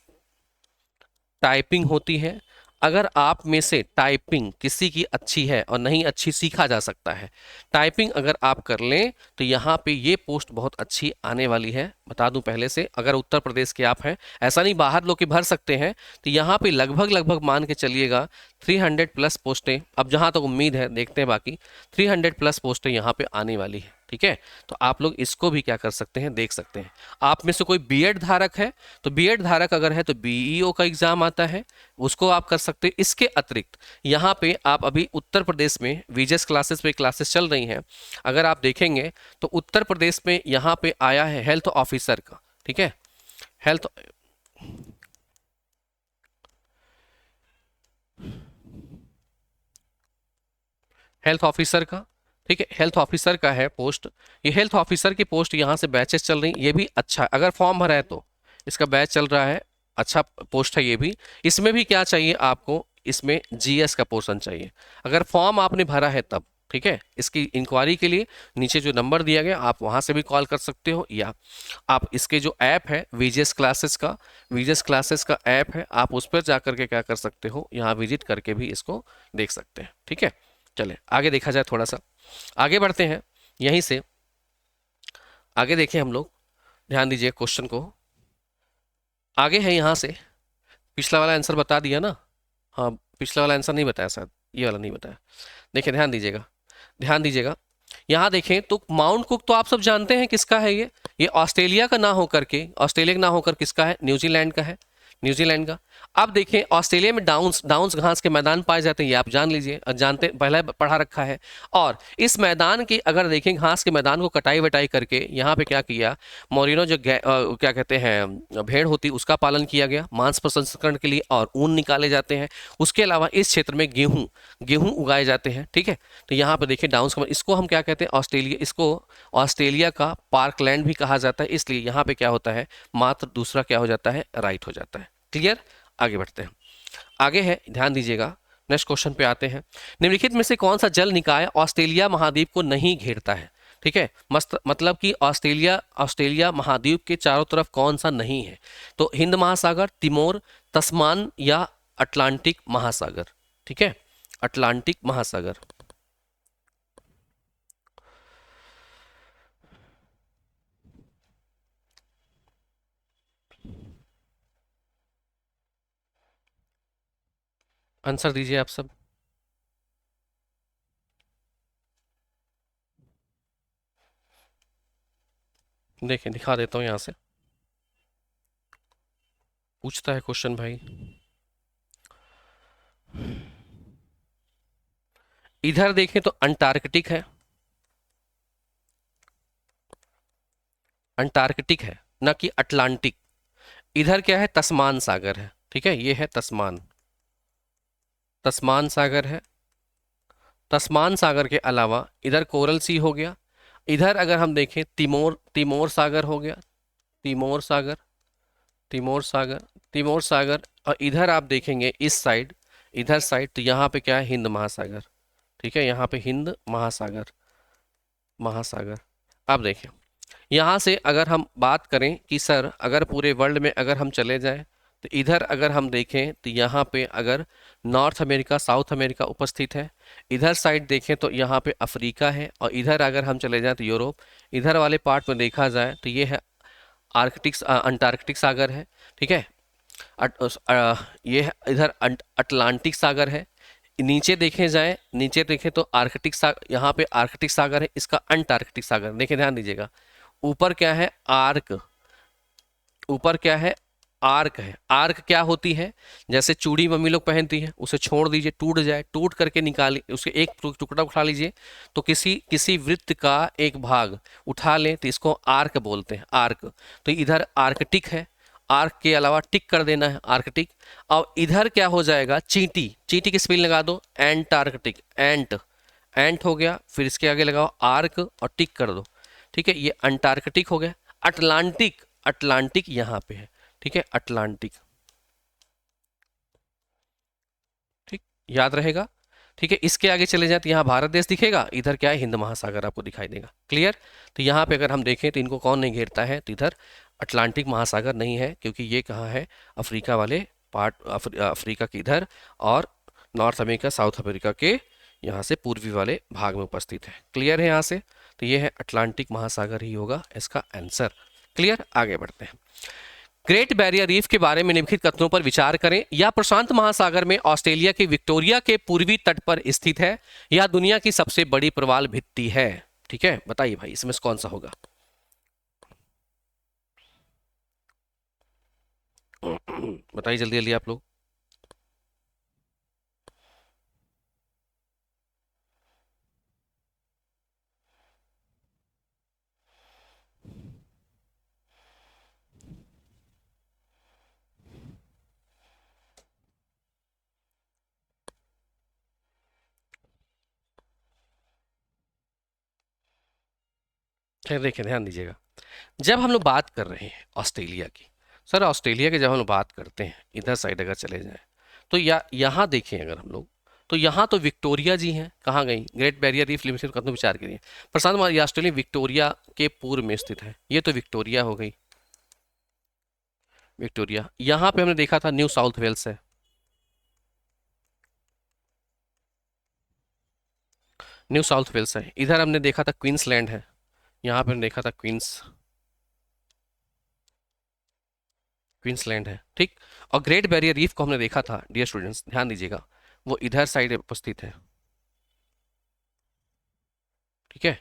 टाइपिंग होती है, अगर आप में से टाइपिंग किसी की अच्छी है और नहीं अच्छी, सीखा जा सकता है, टाइपिंग अगर आप कर लें तो यहाँ पे ये पोस्ट बहुत अच्छी आने वाली है, बता दूं पहले से। अगर उत्तर प्रदेश के आप हैं, ऐसा नहीं बाहर लोग के भर सकते हैं, तो यहाँ पे लगभग लगभग मान के चलिएगा 300 प्लस पोस्टें, अब जहाँ तक उम्मीद है, देखते हैं बाकी 300 प्लस पोस्टें यहाँ पे आने वाली है, ठीक है, तो आप लोग इसको भी क्या कर सकते हैं, देख सकते हैं। आप में से कोई बीएड धारक है तो बीएड धारक अगर है तो बीईओ का एग्जाम आता है, उसको आप कर सकते हैं। इसके अतिरिक्त यहाँ पे आप अभी उत्तर प्रदेश में वीजेस क्लासेस पे क्लासेस चल रही हैं, अगर आप देखेंगे तो उत्तर प्रदेश में यहाँ पे आया है हेल्थ ऑफिसर का, ठीक है, हेल्थ हेल्थ ऑफिसर का, ठीक है, हेल्थ ऑफिसर का है पोस्ट। ये हेल्थ ऑफिसर की पोस्ट यहाँ से बैचेस चल रही, ये भी अच्छा, अगर फॉर्म भरा है तो इसका बैच चल रहा है, अच्छा पोस्ट है ये भी। इसमें भी क्या चाहिए आपको, इसमें जीएस का पोर्शन चाहिए, अगर फॉर्म आपने भरा है तब, ठीक है। इसकी इंक्वायरी के लिए नीचे जो नंबर दिया गया आप वहाँ से भी कॉल कर सकते हो, या आप इसके जो ऐप है वीजेस क्लासेस का, वीजेस क्लासेस का ऐप है, आप उस पर जा करके क्या कर सकते हो, यहाँ विजिट करके भी इसको देख सकते हैं, ठीक है। चले आगे देखा जाए, थोड़ा सा आगे बढ़ते हैं, यहीं से आगे देखें हम लोग, ध्यान दीजिए क्वेश्चन को। आगे है यहाँ से, पिछला वाला आंसर बता दिया ना, हाँ पिछला वाला आंसर नहीं बताया शायद, ये वाला नहीं बताया। देखिए ध्यान दीजिएगा, ध्यान दीजिएगा, यहाँ देखें तो माउंट कुक तो आप सब जानते हैं किसका है, ये ऑस्ट्रेलिया का ना होकर के, ऑस्ट्रेलिया का ना होकर किसका है, न्यूजीलैंड का है, न्यूजीलैंड का। अब देखें ऑस्ट्रेलिया में डाउन्स घास के मैदान पाए जाते हैं, ये आप जान लीजिए, जानते पहले पढ़ा रखा है। और इस मैदान की अगर देखें, घास के मैदान को कटाई वटाई करके यहाँ पे क्या किया, मोरिनो जो क्या कहते हैं भेड़ होती उसका पालन किया गया मांस प्रसंस्करण के लिए, और ऊन निकाले जाते हैं। उसके अलावा इस क्षेत्र में गेहूं उगाए जाते हैं, ठीक है। तो यहाँ पे देखिए डाउन्स, इसको हम क्या कहते हैं, ऑस्ट्रेलिया, इसको ऑस्ट्रेलिया का पार्कलैंड भी कहा जाता है, इसलिए यहाँ पे क्या होता है, मात्र दूसरा क्या हो जाता है, राइट हो जाता है। क्लियर, आगे बढ़ते हैं। आगे है, ध्यान दीजिएगा, नेक्स्ट क्वेश्चन पे आते हैं। निम्नलिखित में से कौन सा जल निकाय ऑस्ट्रेलिया महाद्वीप को नहीं घेरता है, ठीक है, मतलब कि ऑस्ट्रेलिया महाद्वीप के चारों तरफ कौन सा नहीं है, तो हिंद महासागर, तिमोर, तस्मान या अटलांटिक महासागर, ठीक है, अटलांटिक महासागर। आंसर दीजिए आप सब। देखें दिखा देता हूं, यहां से पूछता है क्वेश्चन भाई, इधर देखें तो अंटार्कटिक है, अंटार्कटिक है ना कि अटलांटिक। इधर क्या है, तस्मान सागर है, ठीक है, ये है तस्मान, तस्मान सागर है। तस्मान सागर के अलावा इधर कोरल सी हो गया, इधर अगर हम देखें तिमोर सागर हो गया, तिमोर सागर, तिमोर सागर, तिमोर सागर। और इधर आप देखेंगे इस साइड, इधर साइड, तो यहाँ पे क्या है, हिंद महासागर, ठीक है, यहाँ पे हिंद महासागर, महासागर। अब देखें यहाँ से अगर हम बात करें कि सर अगर पूरे वर्ल्ड में अगर हम चले जाएं, तो इधर अगर हम देखें तो यहाँ पे अगर नॉर्थ अमेरिका, साउथ अमेरिका उपस्थित है, इधर साइड देखें तो यहाँ पे अफ्रीका है, और इधर अगर हम चले जाएं तो यूरोप। इधर वाले पार्ट में देखा जाए तो ये है अंटार्कटिक सागर है, ठीक है, ये है इधर अटलांटिक सागर है। नीचे देखे जाए, नीचे देखें तो आर्कटिक सागर, यहाँ पे आर्कटिक सागर है, इसका अंटार्कटिक सागर। देखिए ध्यान दीजिएगा, ऊपर क्या है, आर्क, ऊपर क्या है, आर्क है। आर्क क्या होती है, जैसे चूड़ी मम्मी लोग पहनती है, उसे छोड़ दीजिए, टूट जाए, टूट करके निकाली, उसके एक टुकड़ा उठा लीजिए, तो किसी वृत्त का एक भाग उठा लें तो इसको आर्क बोलते हैं, आर्क। तो इधर आर्कटिक है, आर्क के अलावा टिक कर देना है, आर्कटिक। और इधर क्या हो जाएगा, चींटी, चींटी की स्पेलिंग लगा दो, एंटार्कटिक, एंट हो गया, फिर इसके आगे लगाओ आर्क और टिक कर दो, ठीक है, ये अंटार्कटिक हो गया। अटलांटिक, अटलांटिक यहाँ पे है, ठीक है, अटलांटिक, ठीक, याद रहेगा, ठीक है। इसके आगे चले जाए तो यहाँ भारत देश दिखेगा, इधर क्या है, हिंद महासागर आपको दिखाई देगा। क्लियर, तो यहाँ पे अगर हम देखें तो इनको कौन नहीं घेरता है, तो इधर अटलांटिक महासागर नहीं है, क्योंकि ये कहाँ है, अफ्रीका वाले पार्ट, अफ्रीका के इधर, और नॉर्थ अमेरिका, साउथ अमेरिका के यहाँ से पूर्वी वाले भाग में उपस्थित है। क्लियर है यहाँ से, तो ये है अटलांटिक महासागर ही होगा इसका आंसर। क्लियर, आगे बढ़ते हैं। ग्रेट बैरियर रीफ के बारे में निम्नलिखित कथनों पर विचार करें। यह प्रशांत महासागर में ऑस्ट्रेलिया के विक्टोरिया के पूर्वी तट पर स्थित है। यह दुनिया की सबसे बड़ी प्रवाल भित्ति है, ठीक है, बताइए भाई इसमें से कौन सा होगा? बताइए जल्दी जल्दी आप लोग। खैर देखिए, ध्यान दीजिएगा, जब हम लोग बात कर रहे हैं ऑस्ट्रेलिया की, सर ऑस्ट्रेलिया की जब हम लोग बात करते हैं, इधर साइड अगर चले जाएं, तो यहाँ देखें अगर हम लोग, तो यहाँ तो विक्टोरिया जी हैं, कहाँ गई? ग्रेट बैरियर रीफ लिमिटेड का तो विचार करिए। प्रशांत महासागर, ये ऑस्ट्रेलिया विक्टोरिया के पूर्व में स्थित है, ये तो विक्टोरिया हो गई, विक्टोरिया। यहाँ पे हमने देखा था न्यू साउथ वेल्स है, न्यू साउथ वेल्स है। इधर हमने देखा था क्वींसलैंड है, यहाँ पे हमने देखा था क्वींसलैंड है, ठीक। और ग्रेट बैरियर रीफ को हमने देखा था, डियर स्टूडेंट्स ध्यान दीजिएगा, वो इधर साइड उपस्थित है, ठीक है।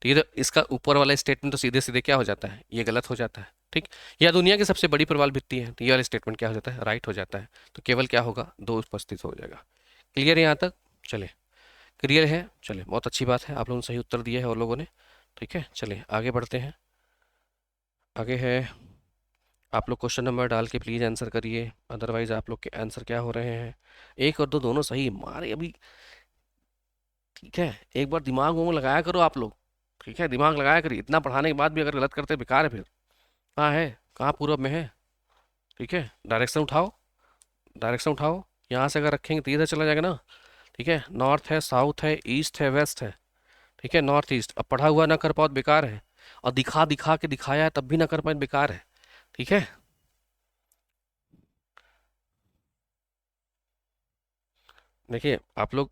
तो ये तो इसका ऊपर वाला स्टेटमेंट तो सीधे सीधे क्या हो जाता है, ये गलत हो जाता है, ठीक। यह दुनिया की सबसे बड़ी प्रवाल भित्ति है, तो ये वाला स्टेटमेंट क्या हो जाता है, राइट हो जाता है। तो केवल क्या होगा, दो उपस्थित हो जाएगा। क्लियर है यहाँ तक? चले, क्लियर है, चले, बहुत अच्छी बात है, आप लोगों ने सही उत्तर दिया है और लोगों ने, ठीक है। चले आगे बढ़ते हैं, आगे है, आप लोग क्वेश्चन नंबर डाल के प्लीज़ आंसर करिए, अदरवाइज आप लोग के आंसर क्या हो रहे हैं, एक और दो दोनों सही मारे अभी, ठीक है। एक बार दिमाग वो लगाया करो आप लोग, ठीक है, दिमाग लगाया करिए, इतना पढ़ाने के बाद भी अगर गलत करते बेकार है फिर। कहाँ है, कहाँ पूर्व में है, ठीक है, डायरेक्शन उठाओ, डायरेक्शन उठाओ, यहाँ से अगर रखेंगे तो इधर चला जाएगा ना, ठीक है। नॉर्थ है, साउथ है, ईस्ट है, वेस्ट है, ठीक है, नॉर्थ ईस्ट। अब पढ़ा हुआ ना कर पाओ तो बेकार है, और दिखा दिखा के दिखाया है तब भी ना कर पाए तो बेकार है, ठीक है। देखिए आप लोग,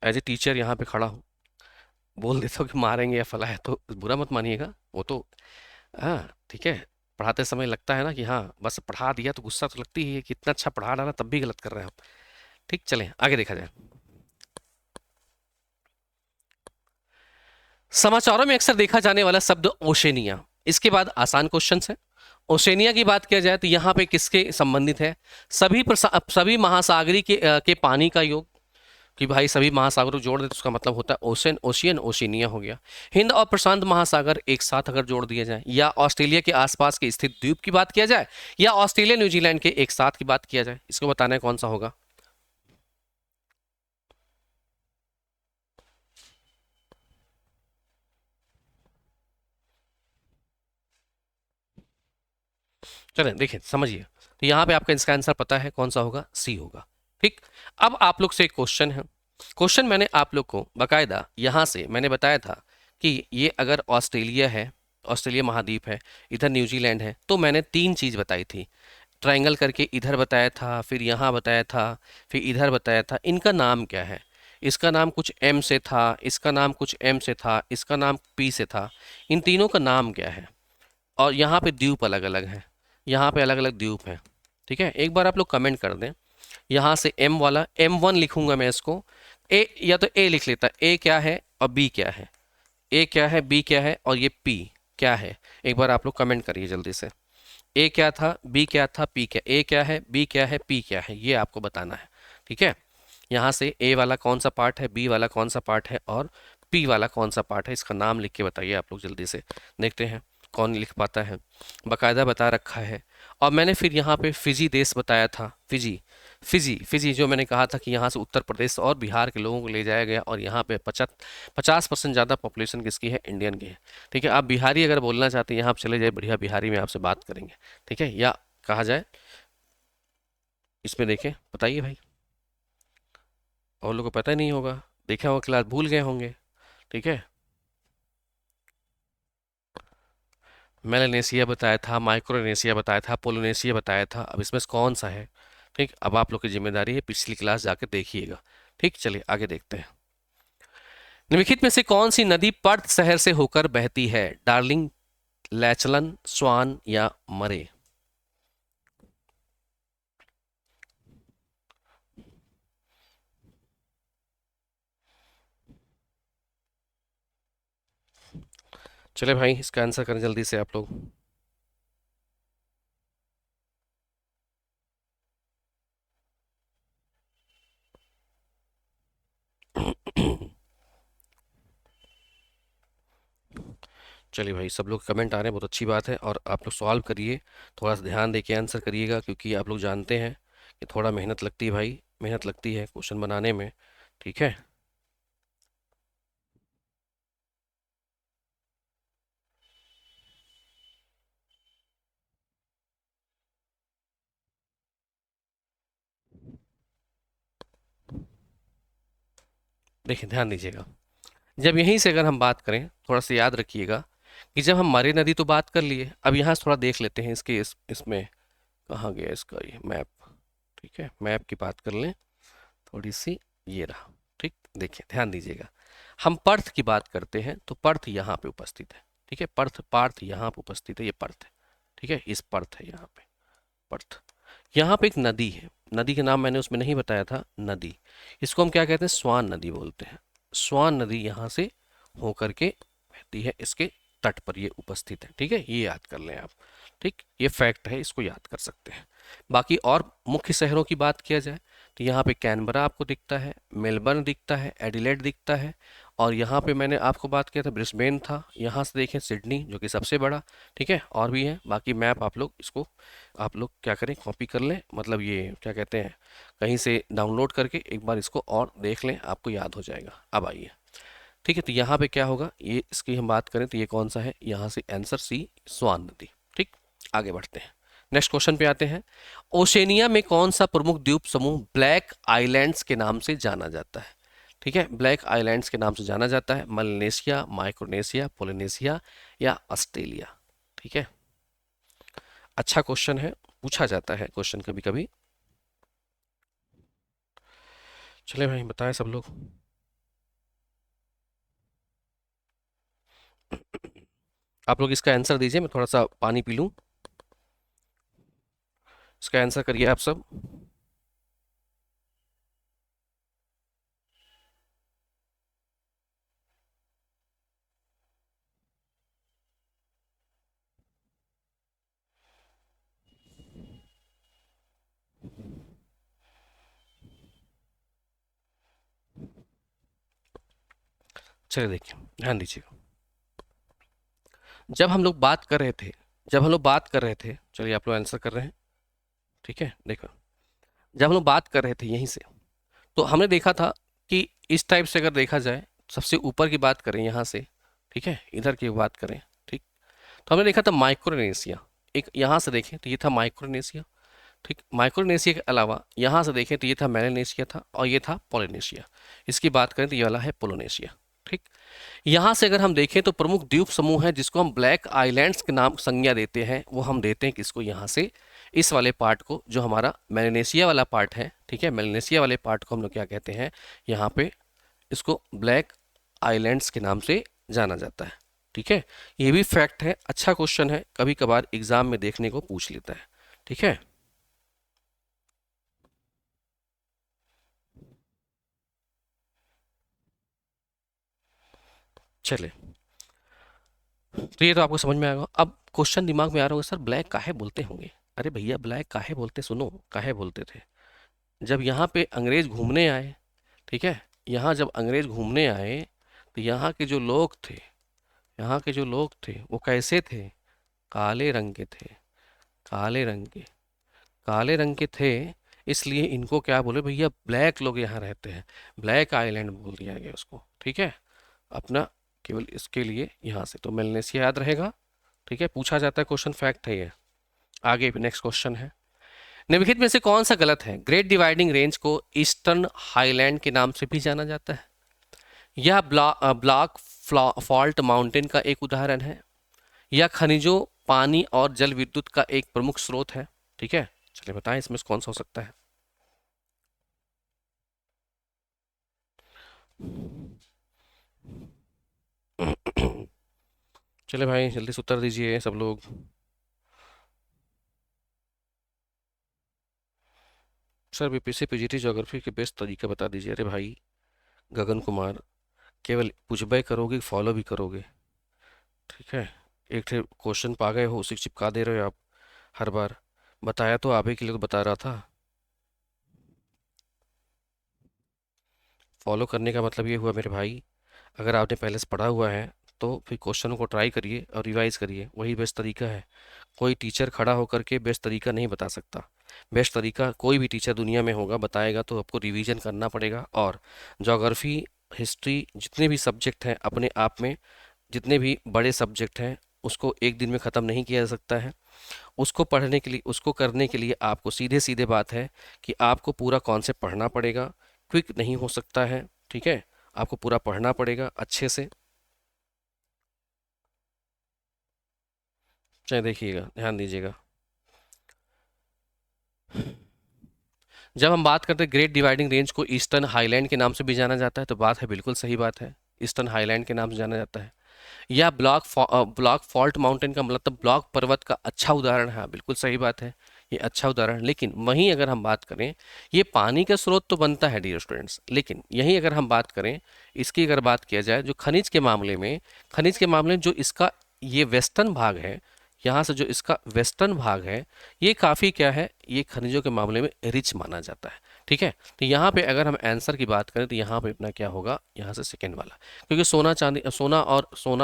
एज ए टीचर यहाँ पे खड़ा हूँ, बोल देता हूँ कि मारेंगे या फला है तो बुरा मत मानिएगा, वो तो, हाँ ठीक है, पढ़ाते समय लगता है ना कि हाँ बस पढ़ा दिया, तो गुस्सा तो लगती ही है कि इतना अच्छा पढ़ा डाला तब भी गलत कर रहे हैं हम, ठीक। चलें आगे देखा जाए। समाचारों में अक्सर देखा जाने वाला शब्द ओशेनिया, इसके बाद आसान क्वेश्चन है। ओशेनिया की बात किया जाए तो यहाँ पे किसके संबंधित है? सभी महासागरी के पानी का योग, कि भाई सभी महासागरों को जोड़ दे तो उसका मतलब होता है ओशन, ओशियन, ओशिनिया हो गया। हिंद और प्रशांत महासागर एक साथ अगर जोड़ दिया जाए, या ऑस्ट्रेलिया के आसपास के स्थित द्वीप की बात किया जाए, या ऑस्ट्रेलिया न्यूजीलैंड के एक साथ की बात किया जाए, इसको बताना है कौन सा होगा। चलें देखिए समझिए, तो यहाँ पे आपका इसका आंसर पता है कौन सा होगा, सी होगा, ठीक। अब आप लोग से एक क्वेश्चन है, क्वेश्चन मैंने आप लोग को बकायदा यहाँ से मैंने बताया था कि ये अगर ऑस्ट्रेलिया है, ऑस्ट्रेलिया महाद्वीप है, इधर न्यूजीलैंड है, तो मैंने तीन चीज़ बताई थी, ट्रायंगल करके इधर बताया था, फिर यहाँ बताया था, फिर इधर बताया था, इनका नाम क्या है? इसका नाम कुछ एम से था, इसका नाम कुछ एम से था, इसका नाम पी से था, इन तीनों का नाम क्या है? और यहाँ पे द्वीप अलग अलग हैं, यहाँ पे अलग अलग द्वीप हैं, ठीक है। एक बार आप लोग कमेंट कर दें, यहाँ से एम वाला, M1 लिखूंगा मैं इसको, ए या तो ए लिख लेता, ए क्या है और बी क्या है, ए क्या है, बी क्या है, और ये पी क्या है। एक बार आप लोग कमेंट करिए जल्दी से, ए क्या था, बी क्या था, पी क्या, ए क्या है, बी क्या है, पी क्या है, ये आपको बताना है, ठीक है। यहाँ से ए वाला कौन सा पार्ट है, बी वाला कौन सा पार्ट है, और पी वाला कौन सा पार्ट है, इसका नाम लिख के बताइए आप लोग जल्दी से, देखते हैं कौन लिख पाता है। बाकायदा बता रखा है। और मैंने फिर यहाँ पे फिजी देश बताया था, फिजी, फिजी जो मैंने कहा था कि यहाँ से उत्तर प्रदेश और बिहार के लोगों को ले जाया गया, और यहाँ पे 50% ज़्यादा पॉपुलेशन किसकी है, इंडियन की है, ठीक है। आप बिहारी अगर बोलना चाहते हैं यहाँ आप चले जाए, बढ़िया बिहारी में आपसे बात करेंगे, ठीक है, या कहा जाए इसमें देखें, बताइए भाई, और लोगों को पता ही नहीं होगा, देखा होगा क्लास भूल गए होंगे, ठीक है। मेलानेशिया बताया था, माइक्रोनेशिया बताया था, पोलिनेशिया बताया था, अब इसमें से कौन सा है, ठीक। अब आप लोग की जिम्मेदारी है पिछली क्लास जाके देखिएगा, ठीक। चलिए आगे देखते हैं। निम्नलिखित में से कौन सी नदी पर्थ शहर से होकर बहती है? डार्लिंग, लैचलन, स्वान या मरे? चले भाई, इसका आंसर करें जल्दी से आप लोग। चलिए भाई, सब लोग कमेंट आ रहे हैं, बहुत अच्छी बात है। और आप लोग सॉल्व करिए, थोड़ा सा ध्यान दे के आंसर करिएगा, क्योंकि आप लोग जानते हैं कि थोड़ा मेहनत लगती है भाई, मेहनत लगती है क्वेश्चन बनाने में। ठीक है। देखिए, ध्यान दीजिएगा, जब यहीं से अगर हम बात करें, थोड़ा सा याद रखिएगा कि जब हम मरे नदी तो बात कर लिए, अब यहाँ से थोड़ा देख लेते हैं इसके इसमें कहाँ गया इसका ये मैप। ठीक है, मैप की बात कर लें थोड़ी सी। ये रहा। ठीक, देखिए ध्यान दीजिएगा, हम पर्थ की बात करते हैं तो पर्थ यहाँ पे उपस्थित है। ठीक है, पर्थ पार्थ यहाँ पे उपस्थित है, ये पर्थ है। ठीक है, इस पर्थ है यहाँ पे, पर्थ। यहाँ पे एक नदी है, नदी का नाम मैंने उसमें नहीं बताया था, नदी। इसको हम क्या कहते हैं, स्वान नदी बोलते हैं। स्वान नदी यहाँ से होकर के बहती है, इसके तट पर ये उपस्थित है। ठीक है, ये याद कर लें आप। ठीक, ये फैक्ट है, इसको याद कर सकते हैं। बाकी और मुख्य शहरों की बात किया जाए तो यहाँ पे कैनबरा आपको दिखता है, मेलबर्न दिखता है, एडिलेड दिखता है, और यहाँ पे मैंने आपको बात किया था ब्रिस्बेन था। यहाँ से देखें सिडनी, जो कि सबसे बड़ा। ठीक है, और भी है, बाकी मैप आप लोग इसको, आप लोग क्या करें, कॉपी कर लें, मतलब ये क्या कहते हैं, कहीं से डाउनलोड करके एक बार इसको और देख लें, आपको याद हो जाएगा। अब आइए, ठीक है, तो यहाँ पे क्या होगा, ये इसकी हम बात करें तो ये कौन सा है, यहाँ से आंसर सी, स्वान नदी। ठीक, आगे बढ़ते हैं, नेक्स्ट क्वेश्चन पे आते हैं। ओशेनिया में कौन सा प्रमुख द्वीप समूह ब्लैक आइलैंड्स के नाम से जाना जाता है? ठीक है, ब्लैक आइलैंड्स के नाम से जाना जाता है, मलेनेशिया, माइक्रोनेशिया, पोलिनेशिया या ऑस्ट्रेलिया। ठीक है, अच्छा क्वेश्चन है, पूछा जाता है क्वेश्चन कभी कभी। चले भाई, बताएं सब लोग। आप लोग इसका आंसर दीजिए, मैं थोड़ा सा पानी पी लूं। इसका आंसर करिए आप सब। चलिए देखिए, ध्यान दीजिएगा, जब हम लोग बात कर रहे थे, जब हम लोग बात कर रहे थे, चलिए आप लोग आंसर कर रहे हैं। ठीक है, देखो, जब हम लोग बात कर रहे थे यहीं से, तो हमने देखा था कि इस टाइप से अगर देखा जाए, सबसे ऊपर की बात करें यहाँ से, ठीक है, इधर की बात करें, ठीक, तो हमने देखा था माइक्रोनेशिया। एक यहाँ से देखें तो ये था माइक्रोनेशिया। ठीक, माइक्रोनेशिया के अलावा यहाँ से देखें तो ये था मेलानेशिया था, और ये था पोलिनेशिया। इसकी बात करें तो ये वाला है पोलिनेशिया। ठीक, यहाँ से अगर हम देखें तो प्रमुख द्वीप समूह है जिसको हम ब्लैक आइलैंड्स के नाम संज्ञा देते हैं, वो हम देते हैं किसको, यहाँ से, इस वाले पार्ट को, जो हमारा मेलानेशिया वाला पार्ट है। ठीक है, मेलानेशिया वाले पार्ट को हम लोग क्या कहते हैं, यहाँ पे इसको ब्लैक आइलैंड्स के नाम से जाना जाता है। ठीक है, ये भी फैक्ट है, अच्छा क्वेश्चन है, कभी कभार एग्जाम में देखने को पूछ लेता है। ठीक है, चले, तो ये तो आपको समझ में आएगा। अब क्वेश्चन दिमाग में आ रहा होगा, सर ब्लैक काहे बोलते होंगे? अरे भैया, ब्लैक काहे बोलते, सुनो काहे बोलते थे। जब यहाँ पे अंग्रेज घूमने आए, ठीक है, यहाँ जब अंग्रेज घूमने आए तो यहाँ के जो लोग थे, यहाँ के जो लोग थे वो कैसे थे, काले रंग के थे, काले रंग के, काले रंग के थे। इसलिए इनको क्या बोले भैया, ब्लैक लोग यहाँ रहते हैं, ब्लैक आइलैंड बोल दिया गया उसको। ठीक है, अपना केवल इसके लिए यहाँ से तो मेलनेसिया याद रहेगा। ठीक है, पूछा जाता है क्वेश्चन, फैक्ट है ये। आगे नेक्स्ट क्वेश्चन है, निम्नलिखित में से कौन सा गलत है? ग्रेट डिवाइडिंग रेंज को ईस्टर्न हाईलैंड के नाम से भी जाना जाता है, यह ब्लॉक फॉल्ट माउंटेन का एक उदाहरण है, या खनिजों, पानी और जल विद्युत का एक प्रमुख स्रोत है। ठीक है, चलिए बताएं इसमें से कौन सा हो सकता है। चले भाई, जल्दी से उत्तर दीजिए सब लोग। सर बीपीसी पीजीटी ज्योग्राफी के बेस्ट तरीका बता दीजिए। अरे भाई गगन कुमार, केवल पूछबे करोगे, फॉलो भी करोगे? ठीक है, एक थे क्वेश्चन पा गए हो, उसी को चिपका दे रहे हो आप हर बार। बताया तो आप ही के लिए तो बता रहा था। फॉलो करने का मतलब ये हुआ मेरे भाई, अगर आपने पहले से पढ़ा हुआ है तो फिर क्वेश्चनों को ट्राई करिए और रिवाइज करिए, वही बेस्ट तरीका है। कोई टीचर खड़ा होकर के बेस्ट तरीका नहीं बता सकता। बेस्ट तरीका कोई भी टीचर दुनिया में होगा बताएगा तो आपको रिवीजन करना पड़ेगा। और ज्योग्राफी, हिस्ट्री, जितने भी सब्जेक्ट हैं अपने आप में, जितने भी बड़े सब्जेक्ट हैं, उसको एक दिन में ख़त्म नहीं किया जा सकता है। उसको पढ़ने के लिए, उसको करने के लिए आपको सीधे सीधे बात है कि आपको पूरा कॉन्सेप्ट पढ़ना पड़ेगा। क्विक नहीं हो सकता है, ठीक है, आपको पूरा पढ़ना पड़ेगा अच्छे से। चाहे देखिएगा, ध्यान दीजिएगा, जब हम बात करते हैं ग्रेट डिवाइडिंग रेंज को ईस्टर्न हाईलैंड के नाम से भी जाना जाता है, तो बात है, बिल्कुल सही बात है, ईस्टर्न हाईलैंड के नाम से जाना जाता है। या ब्लॉक फॉल्ट माउंटेन का मतलब ब्लॉक पर्वत का अच्छा उदाहरण है, बिल्कुल सही बात है, ये अच्छा उदाहरण। लेकिन वहीं अगर हम बात करें, ये पानी का स्रोत तो बनता है डियर स्टूडेंट्स, लेकिन यहीं अगर हम बात करें, इसकी अगर बात किया जाए जो खनिज के मामले में, खनिज के मामले में जो इसका ये वेस्टर्न भाग है, यहाँ से जो इसका वेस्टर्न भाग है, ये काफ़ी क्या है, ये खनिजों के मामले में रिच माना जाता है। ठीक है, तो यहाँ पे अगर हम आंसर की बात करें तो यहाँ पे अपना क्या होगा, यहाँ से सेकेंड वाला, क्योंकि सोना चांदी, सोना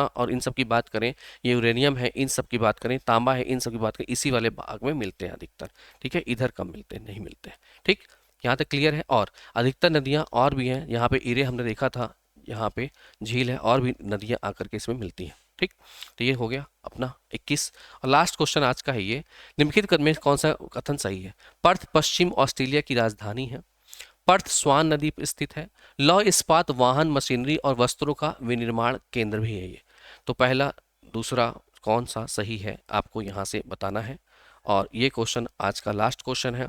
और इन सब की बात करें, ये यूरेनियम है, इन सब की बात करें, तांबा है, इन सब की बात करें, इसी वाले भाग में मिलते हैं अधिकतर। ठीक है, इधर कम मिलते हैं, नहीं मिलते हैं। ठीक, यहाँ तक क्लियर है। और अधिकतर नदियाँ और भी हैं, यहाँ पे इरे हमने देखा था, यहाँ पे झील है, और भी नदियाँ आकर के इसमें मिलती हैं। ठीक, तो ये हो गया अपना 21। और लास्ट क्वेश्चन आज का है ये, निम्नलिखित में कौन सा कथन सही है। पर्थ पश्चिम ऑस्ट्रेलिया की राजधानी है। पर्थ स्वान नदी पर स्थित है। लौह इस्पात, वाहन, मशीनरी और वस्त्रों का विनिर्माण केंद्र भी है ये। तो पहला, दूसरा कौन सा सही है आपको यहाँ से बताना है। और ये क्वेश्चन आज का लास्ट क्वेश्चन है।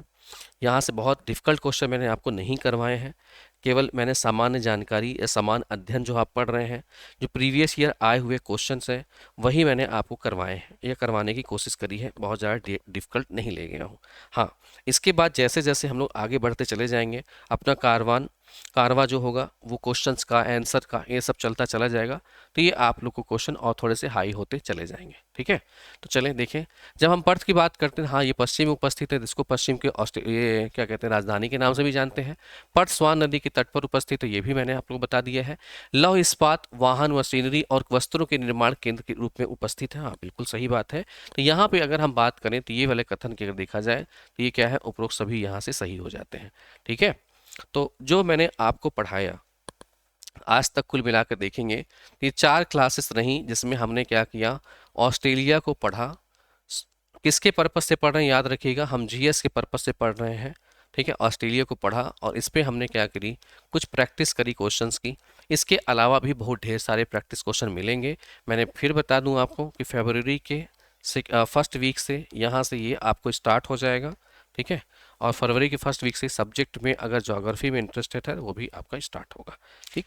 यहाँ से बहुत डिफिकल्ट क्वेश्चन मैंने आपको नहीं करवाए हैं, केवल मैंने सामान्य जानकारी या सामान्य अध्ययन जो आप पढ़ रहे हैं, जो प्रीवियस ईयर आए हुए क्वेश्चंस हैं, वही मैंने आपको करवाए हैं या करवाने की कोशिश करी है, बहुत ज़्यादा डिफिकल्ट नहीं ले गया हूँ। हाँ, इसके बाद जैसे जैसे हम लोग आगे बढ़ते चले जाएंगे, अपना कारवा जो होगा वो क्वेश्चंस का, आंसर का, ये सब चलता चला जाएगा, तो ये आप लोग को क्वेश्चन और थोड़े से हाई होते चले जाएंगे। ठीक है, तो चलें देखें, जब हम पर्थ की बात करते हैं, हाँ ये पश्चिम में उपस्थित है, जिसको पश्चिम के ये क्या कहते हैं, राजधानी के नाम से भी जानते हैं। पर्थ स्वान नदी के तट पर उपस्थित है, ये भी मैंने आप लोग बता दिया है। लौह इस्पात, वाहन, मशीनरी और वस्त्रों के निर्माण केंद्र के रूप में उपस्थित है, हाँ बिल्कुल सही बात है। तो यहाँ पे अगर हम बात करें तो ये वाले कथन की अगर देखा जाए तो ये क्या है, उपरोक्त सभी यहाँ से सही हो जाते हैं। ठीक है, तो जो मैंने आपको पढ़ाया आज तक कुल मिलाकर देखेंगे, ये 4 क्लासेस रहीं जिसमें हमने क्या किया, ऑस्ट्रेलिया को पढ़ा। किसके पर्पस से पढ़ रहे हैं याद रखिएगा, हम जीएस के पर्पस से पढ़ रहे हैं। ठीक है, ऑस्ट्रेलिया को पढ़ा और इस पे हमने क्या करी, कुछ प्रैक्टिस करी क्वेश्चंस की। इसके अलावा भी बहुत ढेर सारे प्रैक्टिस क्वेश्चन मिलेंगे। मैंने फिर बता दूं आपको कि फरवरी के फर्स्ट वीक से यहाँ से ये आपको स्टार्ट हो जाएगा। ठीक है, और फरवरी के फर्स्ट वीक से सब्जेक्ट में अगर ज्योग्राफी में इंटरेस्टेड है वो भी आपका स्टार्ट होगा। ठीक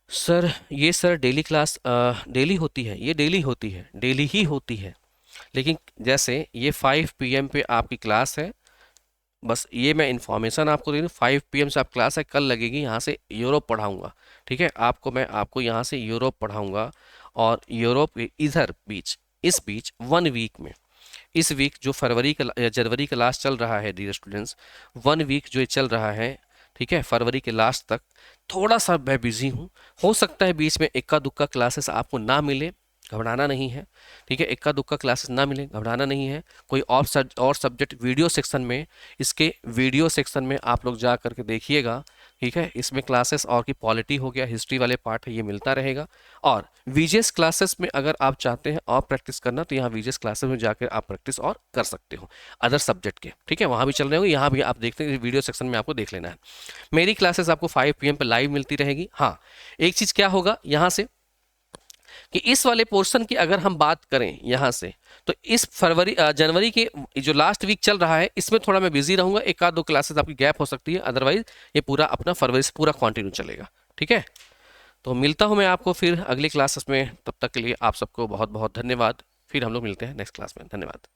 सर, ये सर डेली क्लास डेली होती है, ये डेली होती है, डेली ही होती है, लेकिन जैसे ये 5 PM पे आपकी क्लास है, बस ये मैं इन्फॉर्मेशन आपको दे दूँ, 5 PM से आप क्लास है, कल लगेगी, यहाँ से यूरोप पढ़ाऊँगा। ठीक है, मैं आपको यहाँ से यूरोप पढ़ाऊँगा, और यूरोप के इधर बीच, इस बीच 1 वीक में, इस वीक जो फरवरी का या जनवरी का लास्ट चल रहा है डियर स्टूडेंट्स, 1 वीक जो ये चल रहा है, ठीक है, फरवरी के लास्ट तक थोड़ा सा मैं बिजी हूँ। हो सकता है बीच में इक्का दुक्का क्लासेस आपको ना मिले, घबराना नहीं है। ठीक है, इक्का दुक्का क्लासेस ना मिले, घबराना नहीं है। कोई और सब्जेक्ट वीडियो सेक्शन में, इसके वीडियो सेक्शन में आप लोग जा करके देखिएगा। ठीक है, इसमें क्लासेस और की पॉलिटी हो गया, हिस्ट्री वाले पार्ट है, ये मिलता रहेगा। और वीजेस क्लासेस में अगर आप चाहते हैं और प्रैक्टिस करना, तो यहाँ वीजेस क्लासेस में जाकर आप प्रैक्टिस और कर सकते हो अदर सब्जेक्ट के। ठीक है, वहाँ भी चल रहे होंगे, यहाँ भी आप देखते हैं, वीडियो सेक्शन में आपको देख लेना है। मेरी क्लासेस आपको 5 PM पर लाइव मिलती रहेगी। हाँ, एक चीज़ क्या होगा यहाँ से, कि इस वाले पोर्शन की अगर हम बात करें यहाँ से, तो इस जनवरी के जो लास्ट वीक चल रहा है, इसमें थोड़ा मैं बिजी रहूंगा, एक आध 2 क्लासेस आपकी गैप हो सकती है, अदरवाइज ये पूरा अपना फरवरी से पूरा कंटिन्यू चलेगा। ठीक है, तो मिलता हूं मैं आपको फिर अगली क्लासेस में, तब तक के लिए आप सबको बहुत बहुत धन्यवाद। फिर हम लोग मिलते हैं नेक्स्ट क्लास में, धन्यवाद।